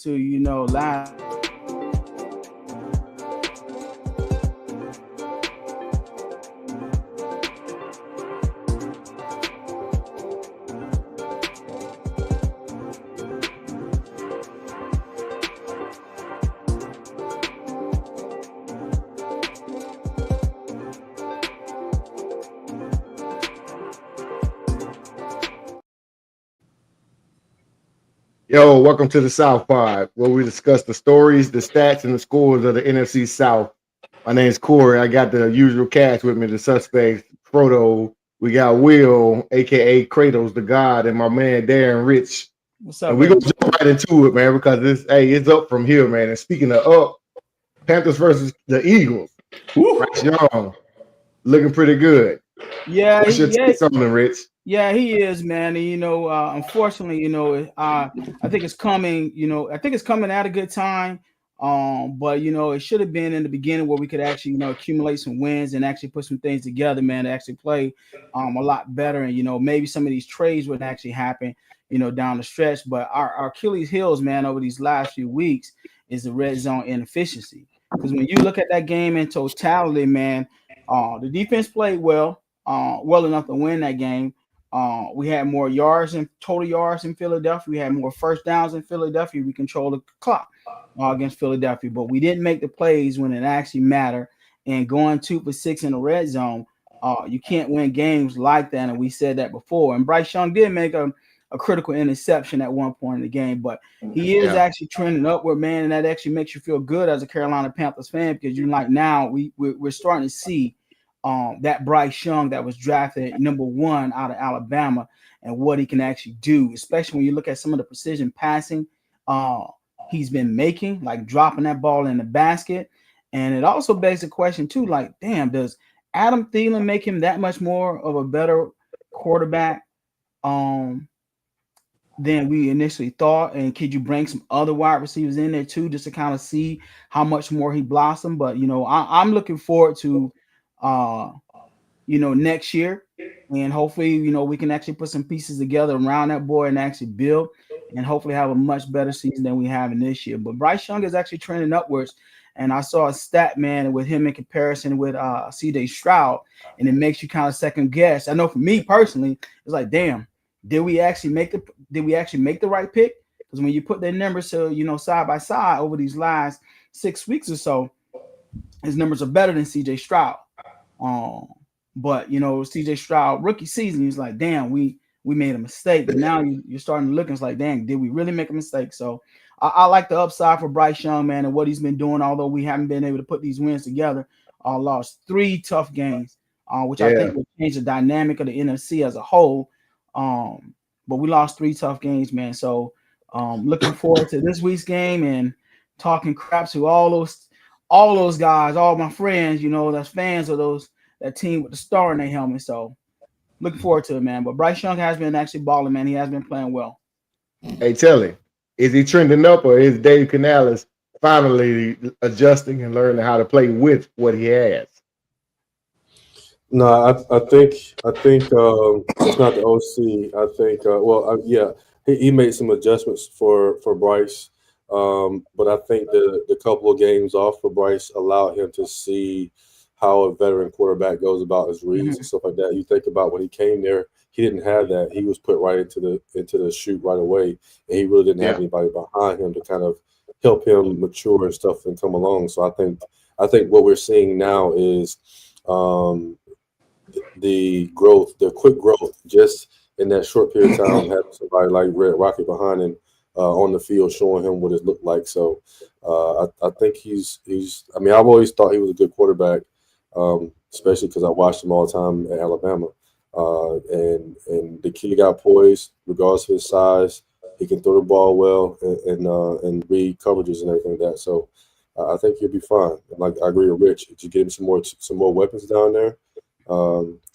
to, last. Yo, welcome to the South Pod, where we discuss the stories, the stats, and the scores of the NFC South. My name's Corey. I got the usual cast with me, the suspects, Frodo. We got Will, aka Kratos the God, and my man Darren Rich. What's up, And we're gonna baby? jump right into it, man, because it's up from here, man. And speaking of up, Panthers versus the Eagles. Bryce Young looking pretty good. Yeah, What's your take on them, Rich? yeah, he is, man. And unfortunately, I think it's coming. I think it's coming at a good time. But it should have been in the beginning where we could actually, accumulate some wins and actually put some things together, man, to actually play a lot better. And maybe some of these trades wouldn't actually happen, down the stretch. But our Achilles heels, man, over these last few weeks is the red zone inefficiency. Because when you look at that game in totality, man, the defense played well enough to win that game. We had more yards and total yards in Philadelphia. We had more first downs in Philadelphia. We controlled the clock against Philadelphia, but we didn't make the plays when it actually mattered. And going 2 for 6 in the red zone, you can't win games like that. And we said that before. And Bryce Young did make a critical interception at one point in the game, but he is actually trending upward, man. And that actually makes you feel good as a Carolina Panthers fan, because you're like, now we're starting to see that Bryce Young that was drafted #1 out of Alabama and what he can actually do, especially when you look at some of the precision passing he's been making, like dropping that ball in the basket. And it also begs the question too, like, damn, does Adam Thielen make him that much more of a better quarterback than we initially thought? And could you bring some other wide receivers in there too, just to kind of see how much more he blossomed? But I'm looking forward to next year, and hopefully we can actually put some pieces together around that boy and actually build and hopefully have a much better season than we have in this year. But Bryce Young is actually trending upwards, and I saw a stat, man, with him in comparison with CJ Stroud, and it makes you kind of second guess. I know for me personally, it's like, damn, did we actually make the right pick? Because when you put their numbers to side by side over these last 6 weeks or so, his numbers are better than CJ Stroud. But CJ Stroud rookie season, he's like, damn, we made a mistake. But now you're starting to look, and it's like, dang, did we really make a mistake? So I like the upside for Bryce Young, man, and what he's been doing. Although we haven't been able to put these wins together, lost 3 tough games, which I think will change the dynamic of the NFC as a whole. But we lost 3 tough games, man. So looking forward to this week's game and talking crap to all those guys, all my friends, that's fans of that team with the star in their helmet. So looking forward to it, man. But Bryce Young has been actually balling, man. He has been playing well. Hey, tell him, is he trending up, or is Dave Canales finally adjusting and learning how to play with what he has? No, I think it's not the OC. I think he made some adjustments for Bryce, but I think the couple of games off for Bryce allowed him to see how a veteran quarterback goes about his reads and stuff like that. You think about when he came there, he didn't have that. He was put right into the shoot right away, and he really didn't have anybody behind him to kind of help him mature and stuff and come along. So I think what we're seeing now is the growth, the quick growth, just in that short period of time, having somebody like Red Rocket behind him on the field, showing him what it looked like. So I think he's. I mean, I've always thought he was a good quarterback, especially because I watched him all the time at Alabama. And the kid got poised, regardless of his size. He can throw the ball well and read coverages and everything like that. So I think he'll be fine. And like I agree with Rich. If you get him some more weapons down there,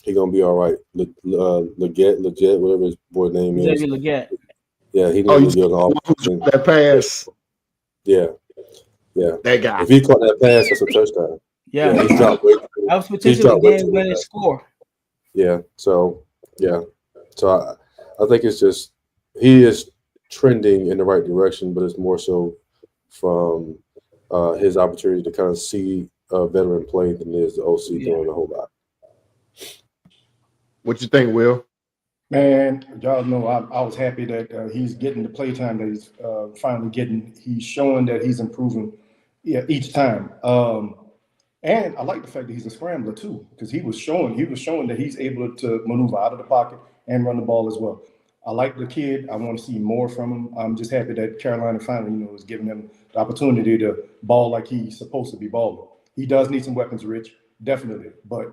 he's gonna be all right. Legit, whatever his boy name is. Xavier Legette. Yeah, he needs to be on that pass. Yeah. That guy. If he caught that pass, that's a touchdown. Yeah, he's dropped weight. That was potentially a game-winning score. Yeah. So I think it's just he is trending in the right direction, but it's more so from his opportunity to kind of see a veteran play than it is the OC doing a whole lot. What you think, Will? Man, y'all know I was happy that he's getting the play time that he's finally getting. He's showing that he's improving each time. And I like the fact that he's a scrambler too, because he was showing that he's able to maneuver out of the pocket and run the ball as well. I like the kid. I want to see more from him. I'm just happy that Carolina finally, is giving him the opportunity to ball like he's supposed to be balling. He does need some weapons, Rich, definitely. But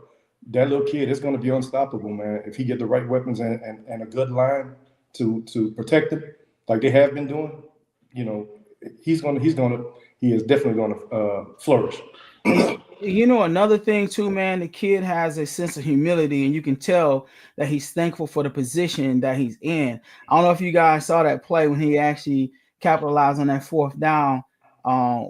that little kid is going to be unstoppable, man. If he get the right weapons and a good line to protect him, like they have been doing, he is definitely going to flourish. Another thing too, man, the kid has a sense of humility, and you can tell that he's thankful for the position that he's in. I don't know if you guys saw that play when he actually capitalized on that 4th down,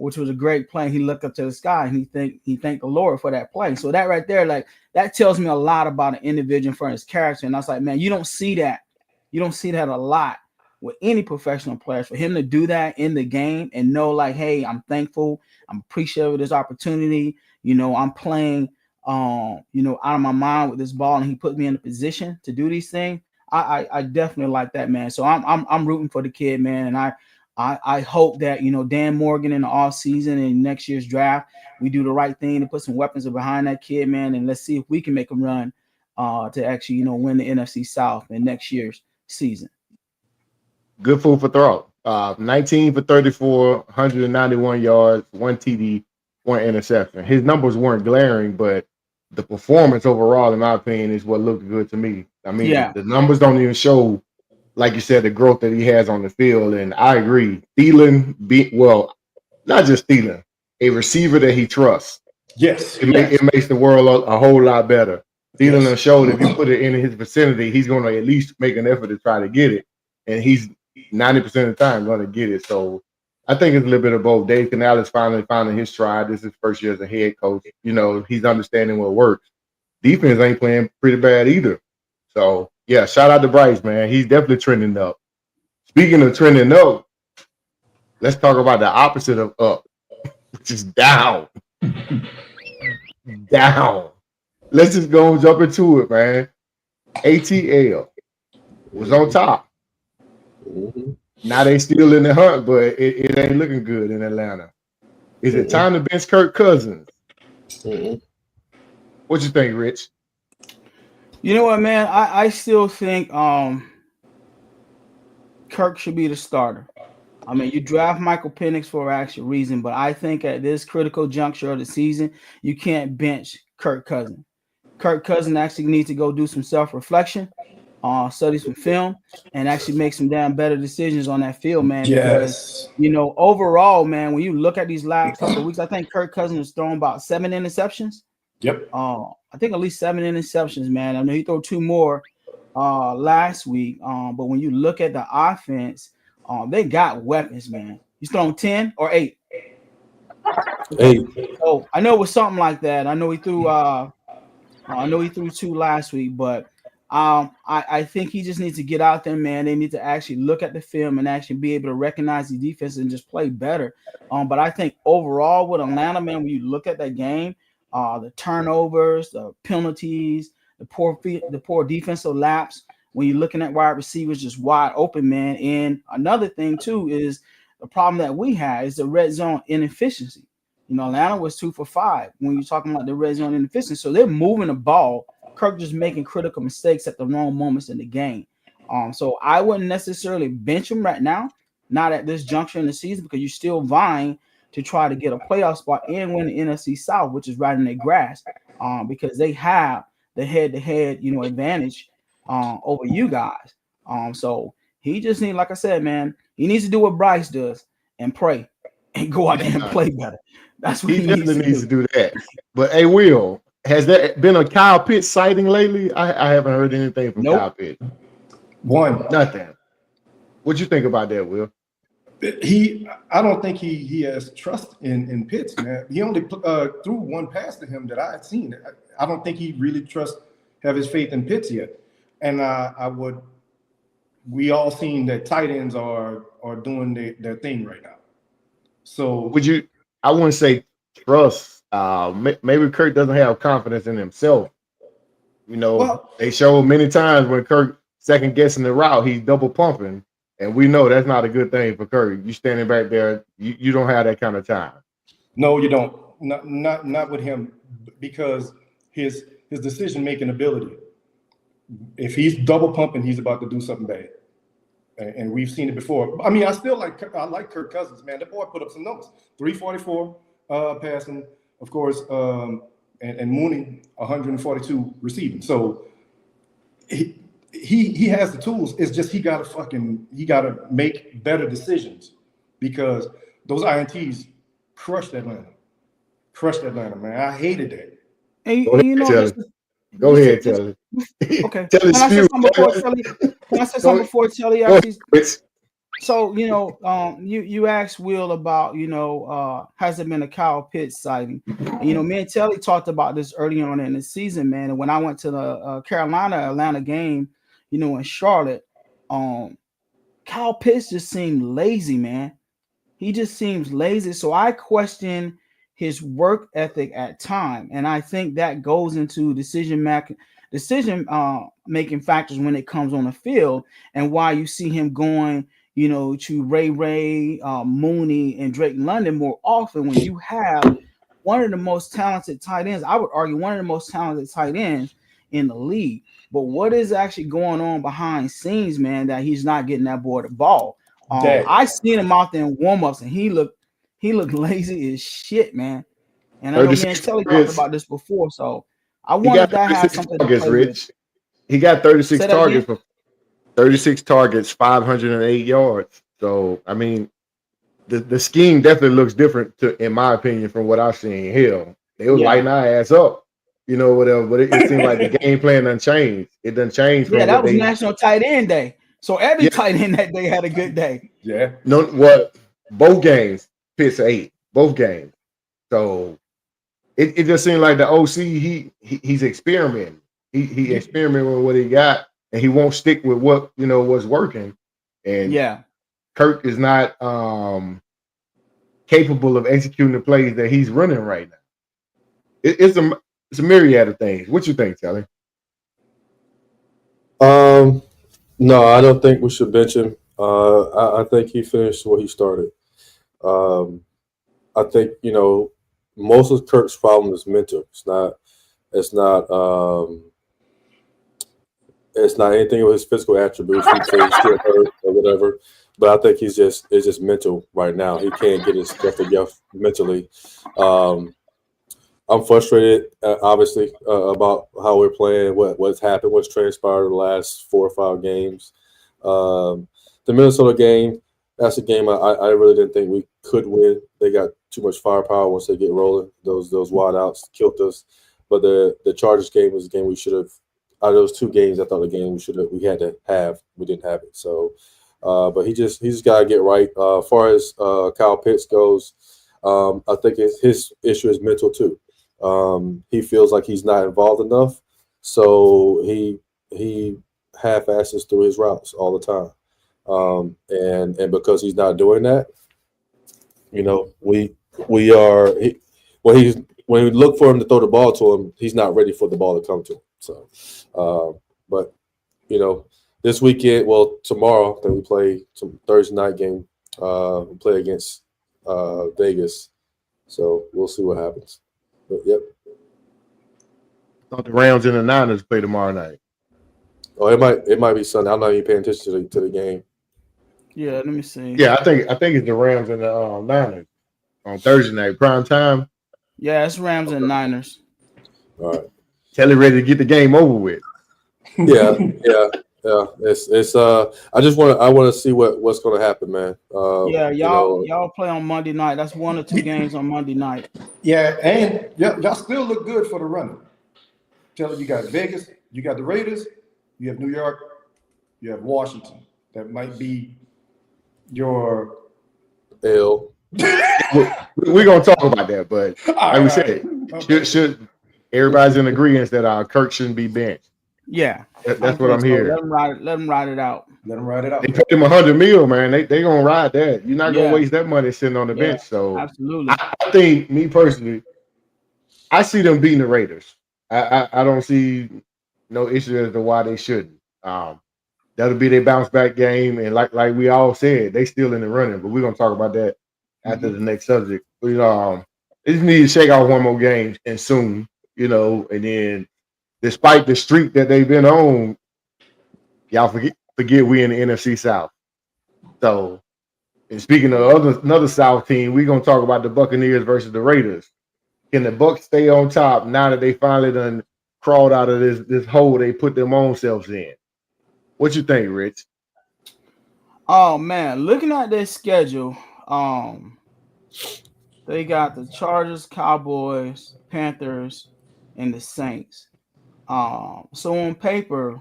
which was a great play. He looked up to the sky and he thanked the Lord for that play. So that right there, like, that tells me a lot about an individual for his character. And I was like, man, you don't see that. You don't see that a lot with any professional players. For him to do that in the game and know, like, hey, I'm thankful, I'm appreciative of this opportunity. I'm playing, out of my mind with this ball, and he put me in a position to do these things. I definitely like that, man. So I'm rooting for the kid, man, and I hope that Dan Morgan in the offseason and next year's draft, we do the right thing to put some weapons behind that kid, man, and let's see if we can make him run to actually win the NFC South in next year's season. Good food for thought. 19 for 34, 191 yards, 1 TD, 1 interception. His numbers weren't glaring, but the performance overall, in my opinion, is what looked good to me. I mean, the numbers don't even show, like you said, the growth that he has on the field. And I agree. Thielen, not just Thielen, a receiver that he trusts. Yes. It makes the world a whole lot better. Thielen has showed if you put it in his vicinity, he's going to at least make an effort to try to get it. And he's 90% of the time going to get it. So I think it's a little bit of both. Dave Canales finally finding his stride. This is his first year as a head coach. He's understanding what works. Defense ain't playing pretty bad either. So, yeah, shout out to Bryce, man. He's definitely trending up. Speaking of trending up, let's talk about the opposite of up, which is down. Down. Let's just go and jump into it, man. ATL was on top. Mm-hmm. Now they still in the hunt, but it ain't looking good in Atlanta. Is it time to bench Kirk Cousins? Mm-hmm. What you think, Rich? You know what, man? I still think Kirk should be the starter. I mean, you draft Michael Penix for an actual reason, but I think at this critical juncture of the season, you can't bench Kirk Cousins. Kirk Cousins actually needs to go do some self-reflection, study some film, and actually make some damn better decisions on that field, man. Yes. Because, overall, man, when you look at these last couple of weeks, I think Kirk Cousins has thrown about 7 interceptions. Yep. I think at least 7 interceptions, man. I know he threw 2 more last week. But when you look at the offense, they got weapons, man. He's thrown 10 or 8. 8. Oh, I know it was something like that. I know he threw 2 last week, but I think he just needs to get out there, man. They need to actually look at the film and actually be able to recognize the defense and just play better. But I think overall with Atlanta, man, when you look at that game, the turnovers, the penalties, the poor defensive laps, when you're looking at wide receivers just wide open, man. And another thing too is the problem that we have is the red zone inefficiency. Atlanta was 2 for 5 when you're talking about the red zone inefficiency. So they're moving the ball. Kirk just making critical mistakes at the wrong moments in the game. So I wouldn't necessarily bench him right now, not at this juncture in the season, because you're still vying to try to get a playoff spot and win the NFC South, which is right in their grasp, because they have the head-to-head, advantage over you guys. So he just needs, like I said, man, he needs to do what Bryce does and pray and go out there and play better. That's what he definitely needs to do that. But hey, Will, has there been a Kyle Pitts sighting lately? I haven't heard anything from Kyle Pitts. Nothing. What'd you think about that, Will? I don't think he has trust in Pitts, man. He only threw 1 pass to him that I had seen. I don't think he really have his faith in Pitts yet. And I would we all seen that tight ends are doing their thing right now. So I wouldn't say trust. Maybe Kirk doesn't have confidence in himself. They showed many times when Kirk second guessing the route, he's double pumping, and we know that's not a good thing for Kirk. You standing back there, you don't have that kind of time. No, you don't. Not with him, because his decision making ability. If he's double pumping, he's about to do something bad, and we've seen it before. I mean, I like Kirk Cousins, man. That boy put up some numbers: 344 passing, of course, and Mooney 142 receiving. So he has the tools. It's just he gotta make better decisions, because those INTs crushed Atlanta. Man. I hated that. And Go ahead, Telly. Okay. Can I say something before Telly actually? So, you asked Will about, has there been a Kyle Pitts sighting? Me and Telly talked about this early on in the season, man. And when I went to the Carolina-Atlanta game, in Charlotte, Kyle Pitts just seemed lazy, man. He just seems lazy. So I question his work ethic at time, and I think that goes into decision making factors when it comes on the field, and why you see him going, to Ray, Mooney, and Drake London more often when you have one of the most talented tight ends. I would argue one of the most talented tight ends in the league. But what is actually going on behind scenes, man, that he's not getting that boy the ball? I seen him out there in warm-ups, and he looked lazy as shit, man. And I know me and Telly talked about this before, so I wanted that have something to play with. He got 36 targets for 36 targets, 508 yards. So I mean, the scheme definitely looks different, in my opinion, from what I've seen. Hell, they were lighting our ass up, whatever. But it seemed like the game plan done changed. It done changed. Yeah, that was National Tight End Day. So every tight end that day had a good day. Yeah. No, what? Both games, Pitts 8. Both games. So it just seemed like the OC, he's experimenting. He experimenting with what he got, and he won't stick with what what's working. And Kirk is not capable of executing the plays that he's running right now. It's a myriad of things. What you think, Telly? No, I don't think we should bench him. I think he finished what he started. I think most of Kirk's problem is mental. It's not anything with his physical attributes. He's still hurt or whatever. But I think it's just mental right now. He can't get his stuff together mentally. I'm frustrated, obviously, about how we're playing, what's happened, what's transpired in the last 4 or 5 games. The Minnesota game, that's a game I really didn't think we could win. They got too much firepower once they get rolling. Those wide outs killed us. But the Chargers game was a game we should have. Out of those 2 games, I thought the game we had to have. We didn't have it. So, but he just got to get right. As far as Kyle Pitts goes, I think his issue is mental too. He feels like he's not involved enough, so he half-asses through his routes all the time. And because he's not doing that, when we look for him to throw the ball to him, he's not ready for the ball to come to him. So, but this weekend, tomorrow, then we play some Thursday night game. We play against Vegas, so we'll see what happens. But, yep. I thought the Rams and the Niners play tomorrow night. Oh, it might be Sunday. I'm not even paying attention to the game. Yeah, let me see. Yeah, I think it's the Rams and the Niners on Thursday night, prime time. Yeah, it's Rams and Niners. All right. Telly ready to get the game over with. Yeah. It's I want to see what's going to happen, man. Y'all play on Monday night. That's 1 or 2 games on Monday night. Yeah, and y'all still look good for the running. Tell you got Vegas, you got the Raiders, you have New York, you have Washington. That might be your L. We're gonna talk about that, but like we said, should everybody's in agreement that Kirk shouldn't be benched? Yeah, that's what I'm hearing. Let him ride it out. Let him ride it out. They paid him $100 million, man. They gonna ride that. You're not Yeah. gonna waste that money sitting on the bench. So Absolutely. I think, me personally, I see them beating the Raiders. I don't see no issue as to why they shouldn't. That'll be their bounce back game, and like we all said, they still in the running. But we're gonna talk about that after the next subject. They just need to shake out one more game and soon, and then despite the streak that they've been on, y'all forget we in the NFC South. So, and speaking of another South team, we're gonna talk about the Buccaneers versus the Raiders. Can the Bucs stay on top now that they finally done crawled out of this hole they put them own selves in? What you think, Rich? Oh man, looking at their schedule, they got the Chargers, Cowboys, Panthers, and the Saints. So on paper,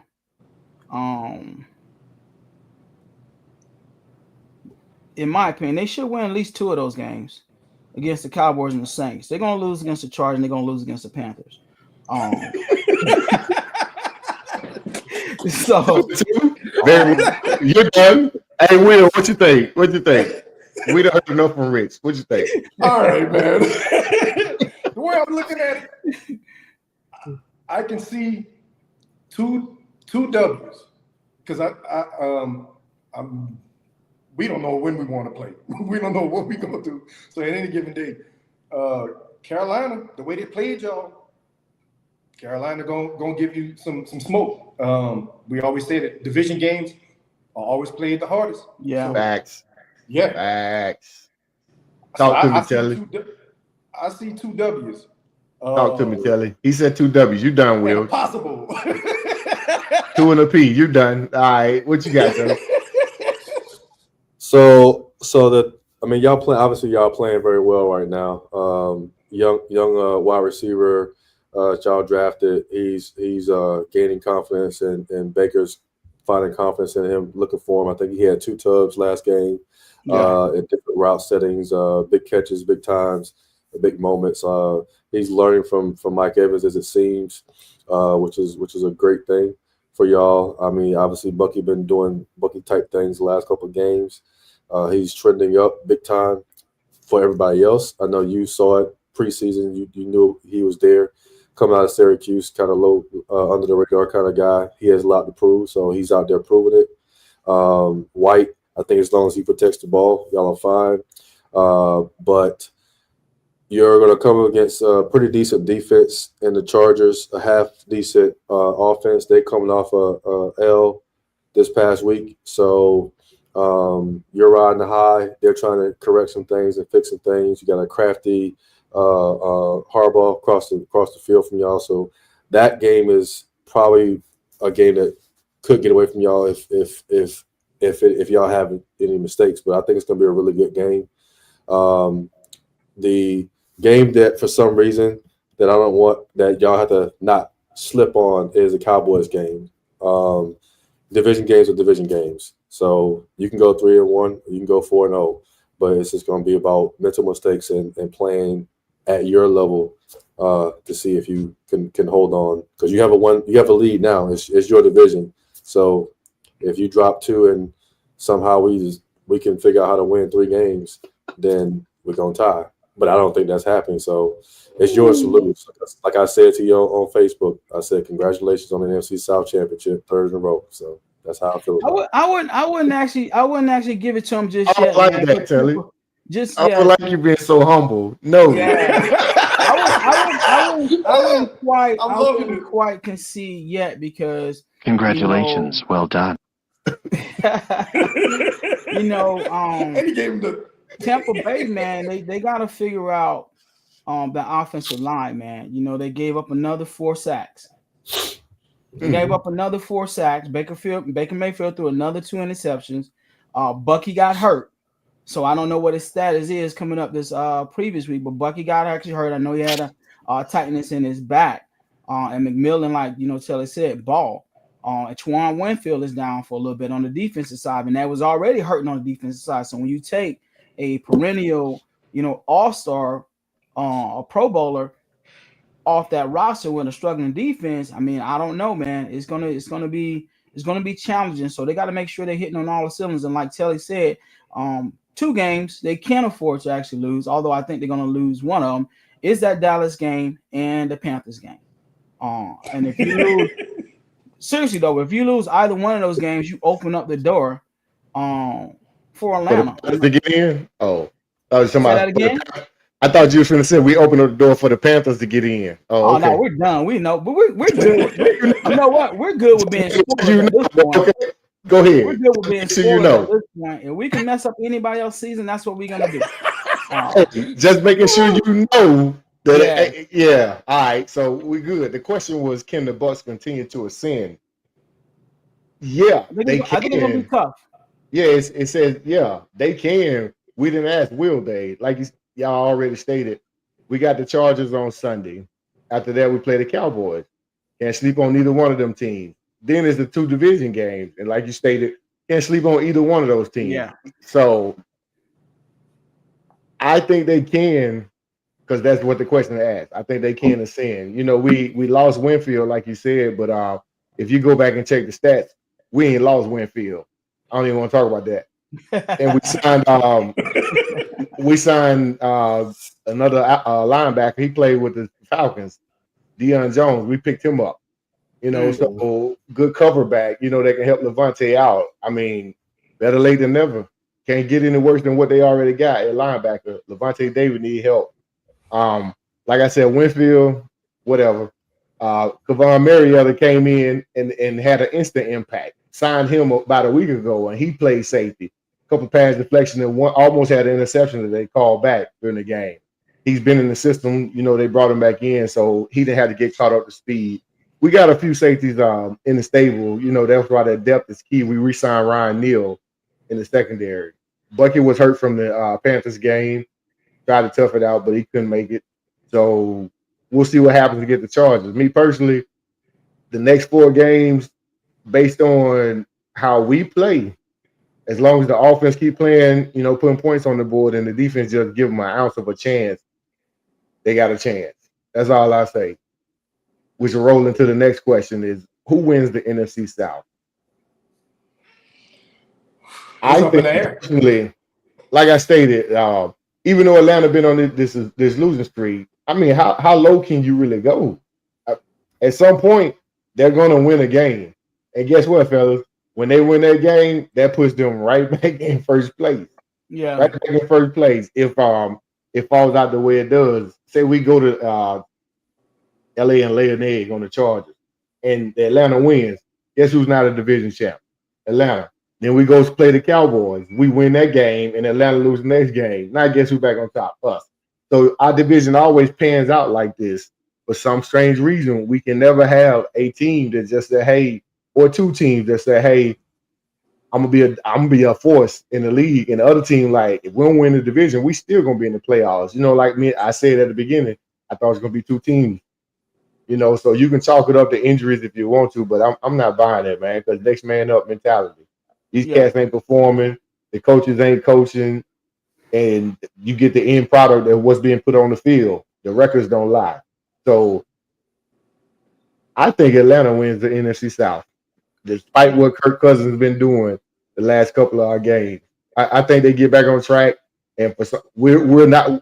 in my opinion, they should win at least 2 of those games against the Cowboys and the Saints. They're gonna lose against the Chargers and they're gonna lose against the Panthers. So You're done. Hey, Will, what you think? We done heard enough from Rich. What you think? All right, man. The way I'm looking at it, I can see two W's because we don't know when we want to play. We don't know what we're gonna do. So at any given day, Carolina, the way they played y'all, Carolina gonna give you some smoke. We always say that division games are always played the hardest. Yeah. So, Facts. yeah. Facts. Talk to me, Telly. I see 2 W's. Talk to me, Telly. He said 2 W's. You done, Will. Possible. 2 and a P. You done. All right. What you got, Telly? So y'all playing very well right now. Young wide receiver, y'all drafted. He's gaining confidence, and Baker's finding confidence in him, looking for him. I think he had 2 tubs last game, in different route settings, big catches, big times, big moments. He's learning from Mike Evans, as it seems, which is a great thing for y'all. I mean, obviously Bucky been doing Bucky type things the last couple of games. He's trending up big time for everybody else. I know you saw it preseason. You knew he was there. Coming out of Syracuse, kind of low, under the radar kind of guy. He has a lot to prove, so he's out there proving it. White, I think as long as he protects the ball, y'all are fine. But you're going to come against a pretty decent defense in the Chargers, a half decent offense. They coming off a L this past week, so you're riding the high. They're trying to correct some things and fix some things. You got a crafty Harbaugh across the field from y'all. So that game is probably a game that could get away from y'all if y'all have any mistakes. But I think it's going to be a really good game. The game that for some reason that I don't want that y'all have to not slip on is the Cowboys game. Division games are division games. So you can go 3-1, you can go 4-0, but it's just going to be about mental mistakes and playing at your level to see if you can hold on, because you have a lead now. It's your division. So if you drop 2 and somehow we can figure out how to win 3 games, then we're gonna tie. But I don't think that's happening. So it's yours to lose. Like I said to you on Facebook, I said congratulations on the NFC South Championship, 3rd in a row. So that's how I feel about it. I wouldn't actually give it to him just I yet. don't like man. that, Telly. Just I don't like you being so humble. No. I wouldn't it. quite concede yet because Congratulations, well done. And he gave him the Tampa Bay, man, they got to figure out the offensive line, man. They gave up another 4 sacks. Gave up another 4 sacks. Baker Mayfield threw another 2 interceptions. Bucky got hurt. So I don't know what his status is coming up this previous week, but Bucky got actually hurt. I know he had a tightness in his back. And McMillan, like Telly said, ball. And Twan Winfield is down for a little bit on the defensive side, and that was already hurting on the defensive side. So when you take a perennial, all-star, a Pro Bowler off that roster with a struggling defense, I mean, I don't know, man. It's gonna be It's going to be challenging. So they got to make sure they're hitting on all the cylinders. And like Telly said, 2 games they can't afford to actually lose, although I think they're going to lose one of them, is that Dallas game and the Panthers game. And if you lose, seriously though, if you lose either one of those games, you open up the door for Atlanta. To get in? Oh, Say that again? I thought you were going to say we opened up the door for the Panthers to get in. Oh, okay. No, we're done. We know, but we're good. You know what? We're good with being spoiled at this point. Okay. Go ahead. We're good with being spoiled at this point. If we can mess up anybody else's season, that's what we're gonna do. Just making sure you know that. Yeah. All right. So we good. The question was, can the Bucks continue to ascend? Yeah, they can. I think it's gonna be tough. Yeah, it says they can. We didn't ask, will they? Like y'all already stated, we got the Chargers on Sunday. After that, we play the Cowboys. Can't sleep on neither one of them teams. Then there's the 2 division games, and like you stated, can't sleep on either one of those teams. Yeah. So I think they can, because that's what the question asked. I think they can ascend. You know, we lost Winfield, like you said, but if you go back and check the stats, we ain't lost Winfield. I don't even want to talk about that. And we signed another linebacker. He played with the Falcons, Deion Jones. We picked him up. You know, so good cover back. You know, that can help Levante out. I mean, better late than never. Can't get any worse than what they already got at linebacker. Levante David need help. Like I said, Winfield, whatever. Kavon Mariota came in and had an instant impact. Signed him about a week ago, and he played safety. A couple pass deflection and one almost had an interception that they called back during the game. He's been in the system. You know, they brought him back in, so he didn't have to get caught up to speed. We got a few safeties in the stable. You know, that's why that depth is key. We re-signed Ryan Neal in the secondary. Bucky was hurt from the Panthers game. Tried to tough it out, but he couldn't make it. So we'll see what happens to get the Chargers. Me personally, the next 4 games, based on how we play, as long as the offense keep playing, you know, putting points on the board, and the defense just give them an ounce of a chance, they got a chance. That's all I say. We should roll into the next question: is who wins the NFC South? I think personally, like I stated, even though Atlanta been on this losing streak, I mean, how low can you really go? At some point, they're going to win a game. And guess what, fellas? When they win that game, that puts them right back in first place. Yeah. Right back in first place. If it falls out the way it does, say we go to LA and lay an egg on the Chargers, and the Atlanta wins, guess who's not a division champ? Atlanta. Then we go play the Cowboys. We win that game, and Atlanta lose the next game. Now guess who's back on top? Us. So our division always pans out like this. For some strange reason, we can never have a team that just say, hey, or 2 teams that say, hey, I'm gonna be a force in the league. And the other team, like, if we don't win the division, we still gonna be in the playoffs. You know, like me, I said at the beginning, I thought it was gonna be 2 teams. You know, so you can chalk it up to injuries if you want to, but I'm not buying it, man, because next man up mentality. These cats ain't performing, the coaches ain't coaching, and you get the end product of what's being put on the field. The records don't lie. So I think Atlanta wins the NFC South, despite what Kirk Cousins has been doing the last couple of our games. I think they get back on track, and we're not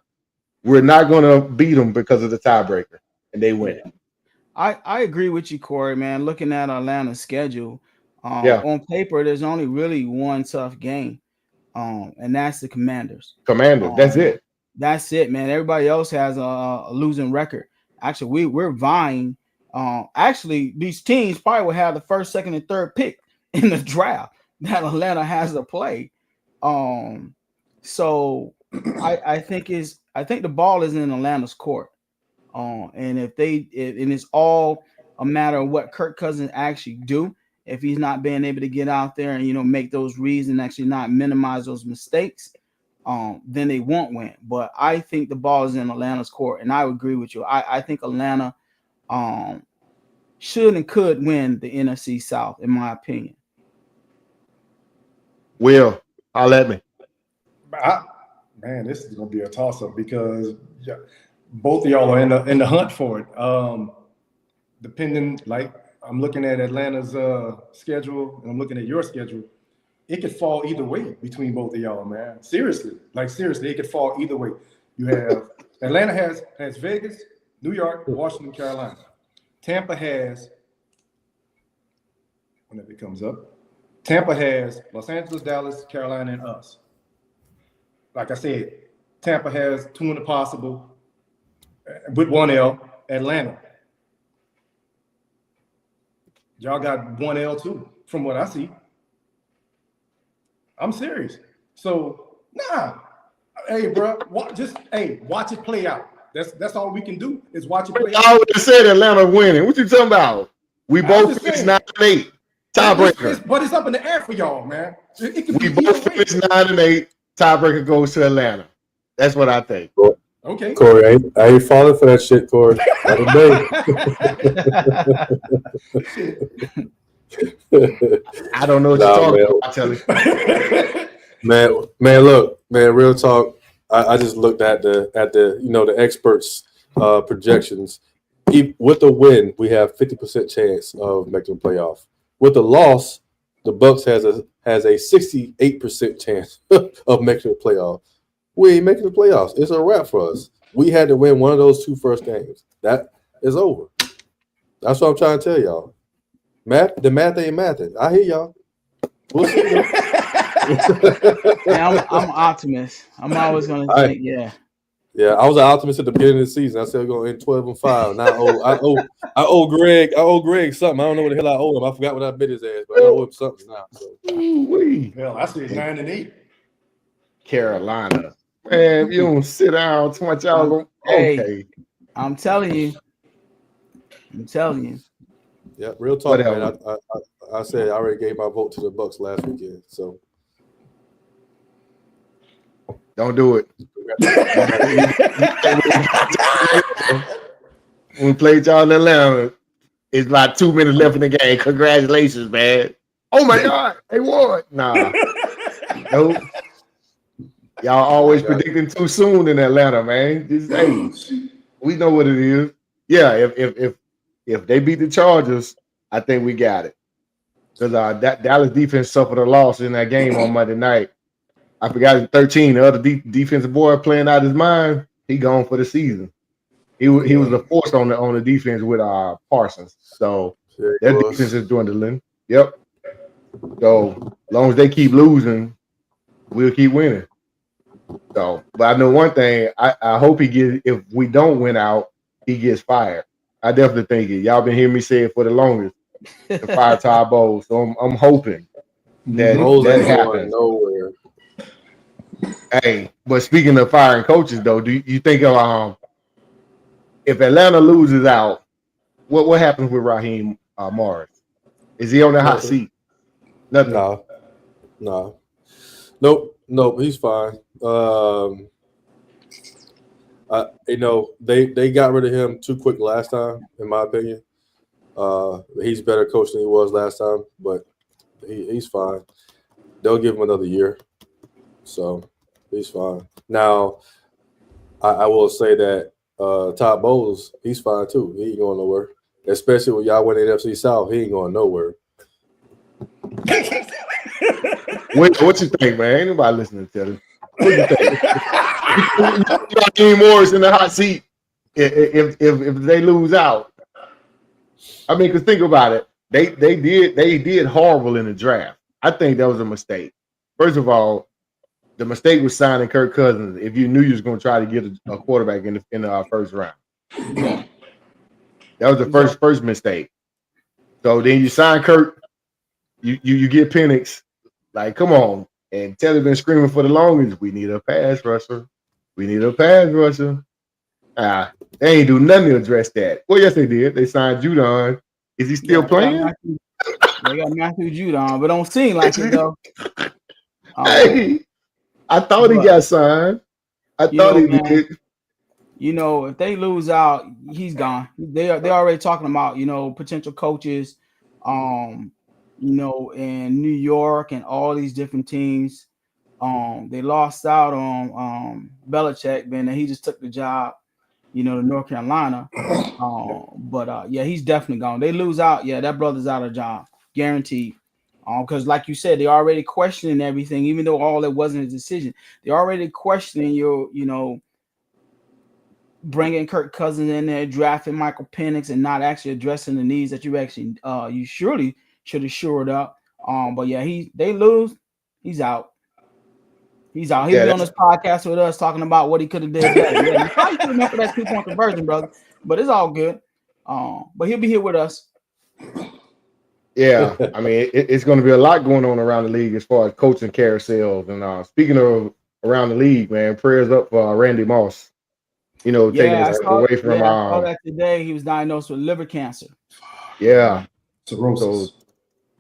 going to beat them because of the tiebreaker, and they win it. I agree with you, Corey, man. Looking at Atlanta's schedule, on paper, there's only really one tough game, and that's the Commanders. That's it. That's it, man. Everybody else has a losing record. Actually, we're vying. Actually, these teams probably will have the first, second, and third pick in the draft that Atlanta has to play. So I think the ball is in Atlanta's court. And and it's all a matter of what Kirk Cousins actually do. If he's not being able to get out there and, you know, make those reads and actually not minimize those mistakes, then they won't win. But I think the ball is in Atlanta's court, and I agree with you. I think Atlanta should and could win the NFC South, in my opinion. Will, holler at me. Man, this is gonna be a toss-up because both of y'all are in the hunt for it. Depending, like I'm looking at Atlanta's schedule, and I'm looking at your schedule. It could fall either way between both of y'all, man. Seriously, it could fall either way. You have Atlanta has Vegas, New York, Washington, Carolina. Tampa has, whenever it comes up, Tampa has Los Angeles, Dallas, Carolina, and us. Like I said, Tampa has 2 in the possible with 1 L. Atlanta, y'all got 1 L too, from what I see. I'm serious. So, hey, bro, watch it play out. That's all we can do is watch it play out. I always said Atlanta winning. What you talking about? We both finished 9-8. Tiebreaker. But it's up in the air for y'all, man. We both finished 9-8. Tiebreaker goes to Atlanta. That's what I think. Okay. Corey, I ain't falling for that shit, Corey. I don't know what you're talking about. I tell you. Man, look, man, real talk. I just looked at the the experts' projections. With the win, we have 50% chance of making the playoff. With the loss, the Bucks has a 68% chance of making the playoff. We ain't making the playoffs. It's a wrap for us. We had to win one of those 2 first games. That is over. That's what I'm trying to tell y'all. The math ain't mathing. I hear y'all. We'll see. I'm an optimist. I'm always gonna think, yeah. Yeah, I was an optimist at the beginning of the season. I said we're going to end 12-5. Now I owe Greg something. I don't know what the hell I owe him. I forgot what I bid his ass, but I owe him something now. So. Hell, I said 9-8. Carolina. Man, if you don't sit down too much, y'all go. Okay. Hey, I'm telling you. Yeah, real talk, man. I said I already gave my vote to the Bucks last weekend. So don't do it. We played y'all in Atlanta. It's like 2 minutes left in the game. Congratulations, man. Oh my God, they won. Nah. Nope. Y'all always predicting too soon in Atlanta, man. We know what it is. Yeah, if they beat the Chargers, I think we got it. Because that Dallas defense suffered a loss in that game on Monday night. I forgot 13. The other defensive boy playing out his mind. He gone for the season. He was a force on the defense with Parsons. So their defense is dwindling. Yep. So as long as they keep losing, we'll keep winning. So, but I know one thing. I hope if we don't win out, he gets fired. I definitely think it. Y'all been hearing me say it for the longest. The fire Todd Bowles. So I'm hoping that happens. Nowhere. Hey, but speaking of firing coaches, though, do you think if Atlanta loses out, what happens with Raheem Morris? Is he on the hot seat? Nothing. No. Nope. He's fine. They got rid of him too quick last time, in my opinion. He's better coach than he was last time, but he's fine. They'll give him another year, so he's fine. Now, I will say that Todd Bowles, he's fine too. He ain't going nowhere. Especially when y'all win the NFC South, he ain't going nowhere. What you think, man? Ain't nobody listening to you. What do you think? Raheem Morris in the hot seat if they lose out. I mean, because think about it. They did horrible in the draft. I think that was a mistake. First of all, the mistake was signing Kirk Cousins if you knew you was going to try to get a quarterback in the first round. That was the first mistake. So then you sign Kirk, you get Penix. Like, come on. And Taylor been screaming for the longest, we need a pass rusher. We need a pass rusher. They ain't do nothing to address that. Well, yes, they did. They signed Judon. Is he still playing? They got Matthew Judon, but don't seem like it, though. Hey, I thought he got signed. I thought he did. You know, if they lose out, he's gone. They're already talking about, potential coaches, in New York and all these different teams. They lost out on Belichick, man, and he just took the job. to North Carolina. But yeah, he's definitely gone. They lose out. Yeah, that brother's out of job, guaranteed. Because like you said, they already questioning everything, even though all it wasn't a decision. They already questioning your, bringing Kirk Cousins in there, drafting Michael Penix, and not actually addressing the needs that you actually you surely should have shored up. But yeah, they lose, he's out. He's out. He'll be on this podcast with us talking about what he could have did better. Yeah, you probably couldn't enough for that 2-point conversion, brother. But it's all good. But he'll be here with us. Yeah, I mean, it's going to be a lot going on around the league as far as coaching carousels. And speaking of around the league, man, prayers up for Randy Moss. Taking his away from. I saw that today. He was diagnosed with liver cancer. Yeah, cirrhosis. So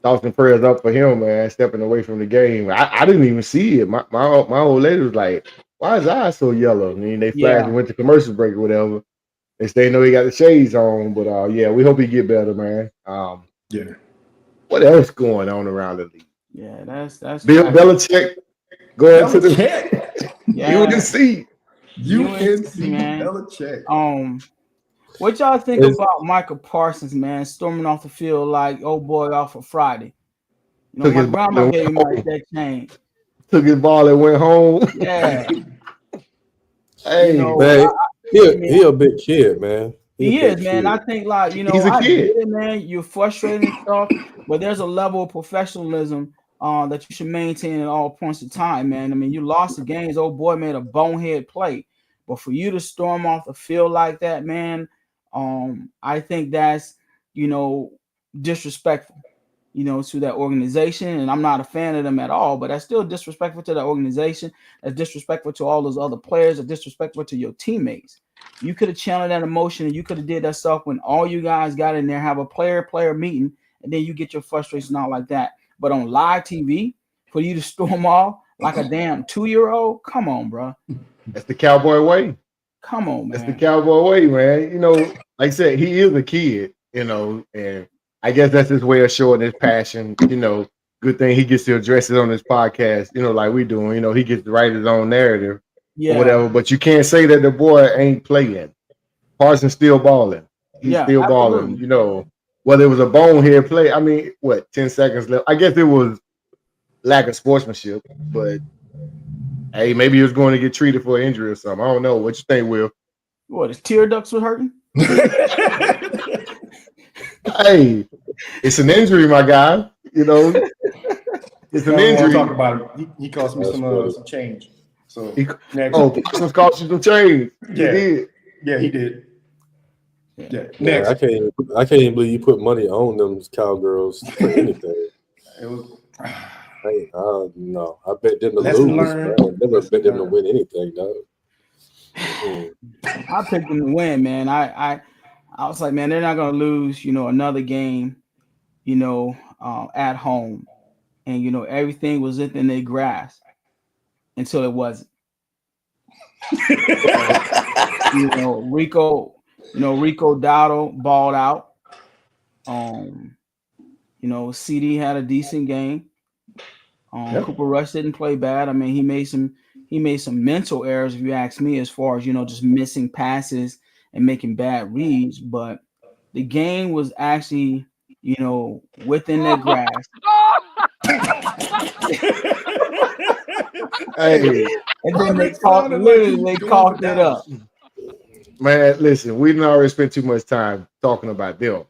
thoughts and prayers up for him, man. Stepping away from the game. I didn't even see it. My old lady was like, "Why is his eyes so yellow?" I mean, they flashed and went to commercial break or whatever. They know he got the shades on, but yeah, we hope he get better, man. Yeah. What else going on around the league? Yeah, that's Bill Belichick going to the UNC, man. Belichick. What y'all think about Michael Parsons, man, storming off the field like old boy off of Friday? My grandma gave him that chain. Took his ball and went home. Yeah. Hey, man, he a big kid, man. He is, man. I think, like, he's a kid. Get it, man. You're frustrated and stuff, but there's a level of professionalism that you should maintain at all points of time, man. I mean, you lost the games. Old boy made a bonehead play, but for you to storm off the field like that, man, I think that's, disrespectful, to that organization. And I'm not a fan of them at all, but that's still disrespectful to the organization. That's disrespectful to all those other players. That's disrespectful to your teammates. You could have channeled that emotion and you could have did that stuff when all you guys got in there, have a player meeting, and then you get your frustration out like that. But on live TV, for you to storm off like a damn 2-year-old, come on, bro. That's the cowboy way. Come on, man. That's the cowboy way, man. Like I said, he is a kid, and I guess that's his way of showing his passion. Good thing he gets to address it on his podcast, like we doing. He gets to write his own narrative. Or whatever, but you can't say that the boy ain't playing. Parsons still balling. He's still balling. Whether it was a bonehead play. I mean, 10 seconds left. I guess it was lack of sportsmanship, but hey, maybe he was going to get treated for an injury or something. I don't know. What you think, Will? What, his tear ducts were hurting? Hey, it's an injury, my guy. It's an injury. Talk about it. He cost me some change. So Parsons cost you some change. Yeah. He did. Yeah, he did. Yeah. Yeah, Next. I can't even believe you put money on them cowgirls for anything. It was. No, I bet them to Lesson lose. learned. I never bet them to win anything, dog. I picked them to win, man. I was like, man, they're not gonna lose, another game, at home, and everything was within their grasp until it wasn't. Rico Dowdle balled out. CD had a decent game. Cooper Rush didn't play bad. I mean, he made some mental errors, if you ask me, as far as just missing passes and making bad reads. But the game was actually, within their grasp. Hey, and then they coughed it up. Man, listen, we didn't already spend too much time talking about them.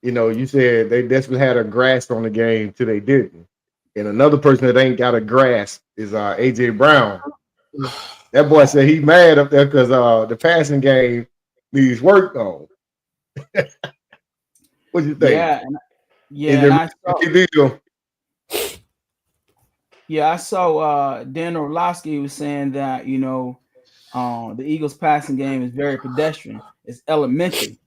You said they desperately had a grasp on the game till they didn't. And another person that ain't got a grasp is AJ Brown. That boy said he mad up there because the passing game needs work on. What you think? I saw Dan Orlovsky was saying that the Eagles passing game is very pedestrian. It's elementary.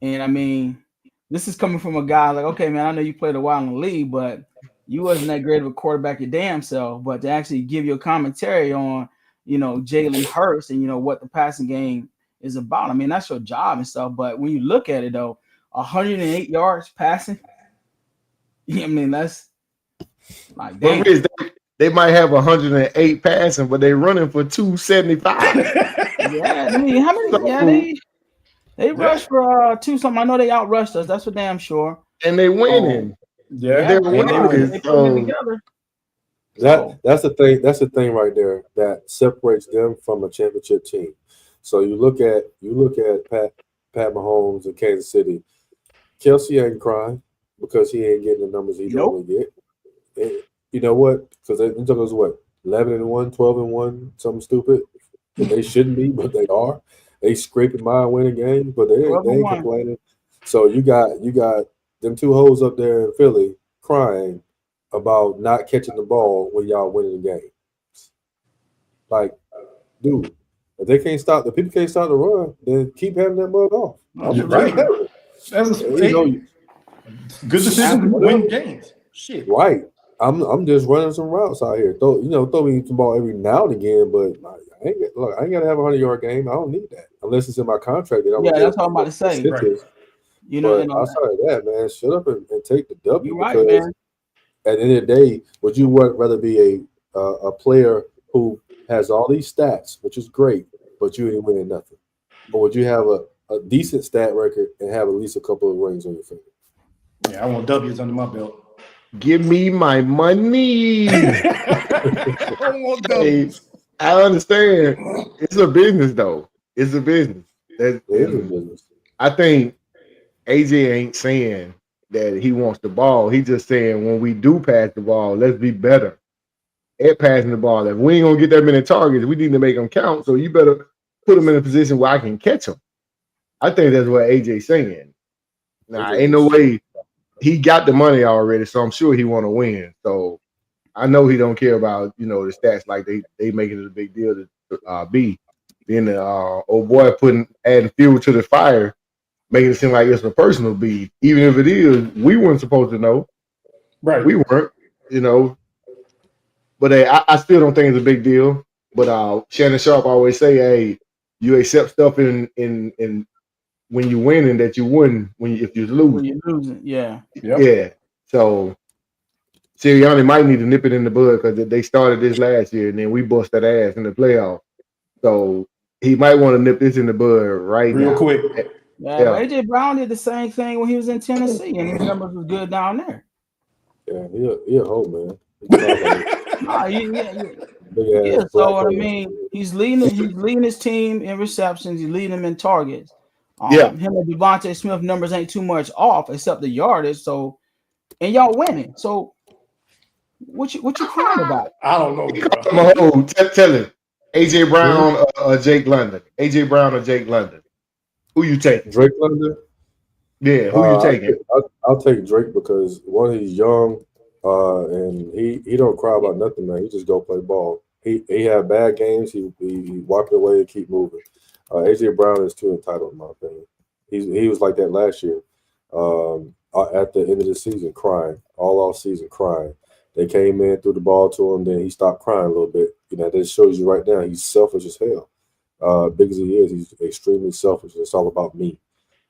And I mean, this is coming from a guy like, okay, man, I know you played a while in the league, but you wasn't that great of a quarterback your damn self. But to actually give you a commentary on, Jalen Hurts and, what the passing game is about. I mean, that's your job and stuff. But when you look at it, though, 108 yards passing, I mean, that's like, damn. They might have 108 passing, but they're running for 275. Yeah, I mean, how many? They rushed for 2-something. I know they outrushed us. that's for damn sure. And they winning. Yeah, They're They winning. are. They put it So together. So, That's the thing. That's the thing right there that separates them from a championship team. So you look at Pat Mahomes in Kansas City. Kelsey ain't crying because he ain't getting the numbers he Nope. normally get. And you know what? Because they took us what 11-1, 12-1, something stupid. And they shouldn't be, but they are. They scraping by winning games, but they ain't 12-1. complaining. So you got them two hoes up there in Philly crying about not catching the ball when y'all winning the game. Like, dude, if they can't stop, the people can't stop the run, then keep having that mug off. You're right. That's a good decision to win games. Shit. Right. I'm just running some routes out here. Throw me the ball every now and again, but I ain't gotta have a 100-yard game. I don't need that unless it's in my contract. Yeah, that's what I'm about to say. Right. You know, but outside of that, man, shut up and take the W. You're right, man. At the end of the day, would you rather be a player who has all these stats, which is great, but you ain't winning nothing, or would you have a decent stat record and have at least a couple of rings on your finger? Yeah, I want W's under my belt. give me my money. I want W's. I understand. It's a business, though. It's a business. It is a business. I think AJ ain't saying that he wants the ball. He's just saying when we do pass the ball, let's be better at passing the ball. If we ain't gonna get that many targets, we need to make them count. So you better put them in a position where I can catch them. I think that's what AJ's saying. Nah, ain't no way. He got the money already, so I'm sure he want to win. So I know he don't care about the stats like they making it a big deal to be. Then the old boy adding fuel to the fire, making it seem like it's a personal beef. Even if it is, we weren't supposed to know. Right. We weren't, But I still don't think it's a big deal. But Shannon Sharp always say, hey, you accept stuff in when you win and that you wouldn't if you lose. When you're losing, yeah. Yep. Yeah. So Sirianni might need to nip it in the bud because they started this last year and then we bust that ass in the playoffs. So he might want to nip this in the bud real now. quick. Yeah, AJ Brown did the same thing when he was in Tennessee, and his numbers was good down there. Yeah, he a hoe, man. Yeah. So I mean, he's leading his team in receptions. He's leading them in targets. Him and Devontae Smith numbers ain't too much off except the yardage. So, and y'all winning. So, what you crying about? I don't know. Tell him, AJ Brown or Jake London. AJ Brown or Jake London. Who you taking? Drake London. Yeah, who you taking? I'll take Drake because one, he's young, and he don't cry about nothing, man. He just go play ball. He had bad games. He wipe it away and keep moving. AJ Brown is too entitled, in my opinion. He was like that last year. At the end of the season, crying all off season, crying. They came in, threw the ball to him, then he stopped crying a little bit. That shows you right now he's selfish as hell. Big as he is, he's extremely selfish. It's all about me.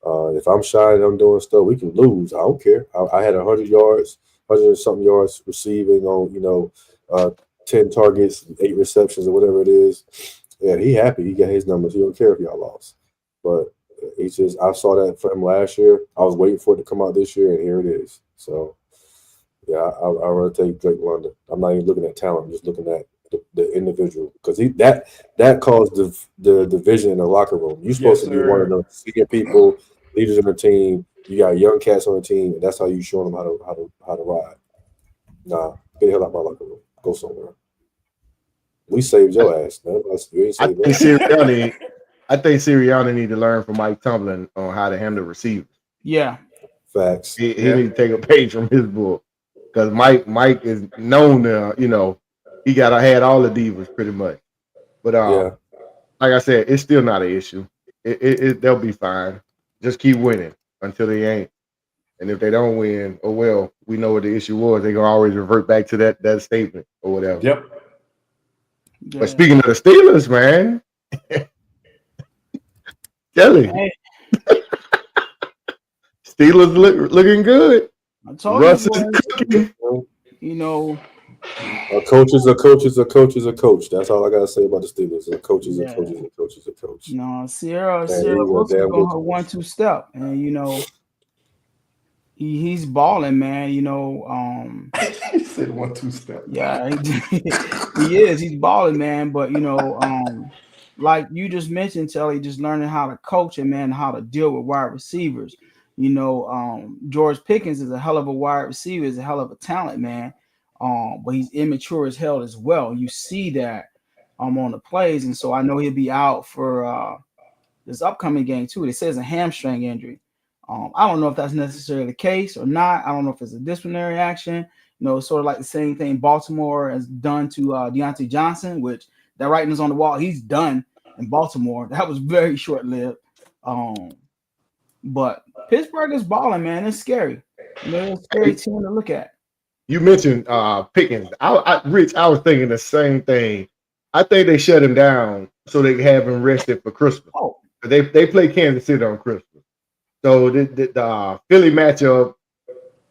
If I'm shy and I'm doing stuff, we can lose. I don't care. I had 100 yards, 100 and something yards receiving on 10 targets, 8 receptions, or whatever it is. Yeah, he happy. He got his numbers. He don't care if y'all lost. But it's just I saw that for him last year. I was waiting for it to come out this year, and here it is. So yeah, I rather take Drake London. I'm not even looking at talent. I'm just looking at the individual because that caused the division in the locker room. You're supposed to be one of the senior people, leaders in the team. You got young cats on the team, and that's how you show them how to ride. Nah, get the hell out of my locker room. Go somewhere. We saved your ass, man. I think Sirianni need to learn from Mike Tomlin on how to handle receivers. Yeah, facts. He need to take a page from his book because Mike is known to he had all the divas pretty much. But like I said, it's still not an issue. They'll be fine. Just keep winning until they ain't. And if they don't win, oh well, we know what the issue was. They're gonna always revert back to that statement or whatever. Yep. Yeah. But speaking of the Steelers, man, Kelly, Steelers looking good. I told Russ you, is cooking. you know. A coach is a coach is a coach is a coach. That's all I gotta say about the Steelers. A coach is a coach is a coach is a coach. No, Sierra And he's Wilson a damn doing good her coach. 1-2 step, and he's balling, man. He said 1-2 step. Yeah, he is. He's balling, man. But like you just mentioned, Telly, just learning how to coach and man, how to deal with wide receivers. George Pickens is a hell of a wide receiver, is a hell of a talent, man. But he's immature as hell as well. You see that on the plays, and so I know he'll be out for this upcoming game too. They say it's a hamstring injury. I don't know if that's necessarily the case or not. I don't know if it's a disciplinary action. Sort of like the same thing Baltimore has done to Deontay Johnson, which that writing is on the wall. He's done in Baltimore. That was very short-lived. But Pittsburgh is balling, man. It's scary. It's a scary team to look at. You mentioned Pickens. Rich, I was thinking the same thing. I think they shut him down so they can have him rested for Christmas. Oh, They play Kansas City on Christmas. So the Philly matchup,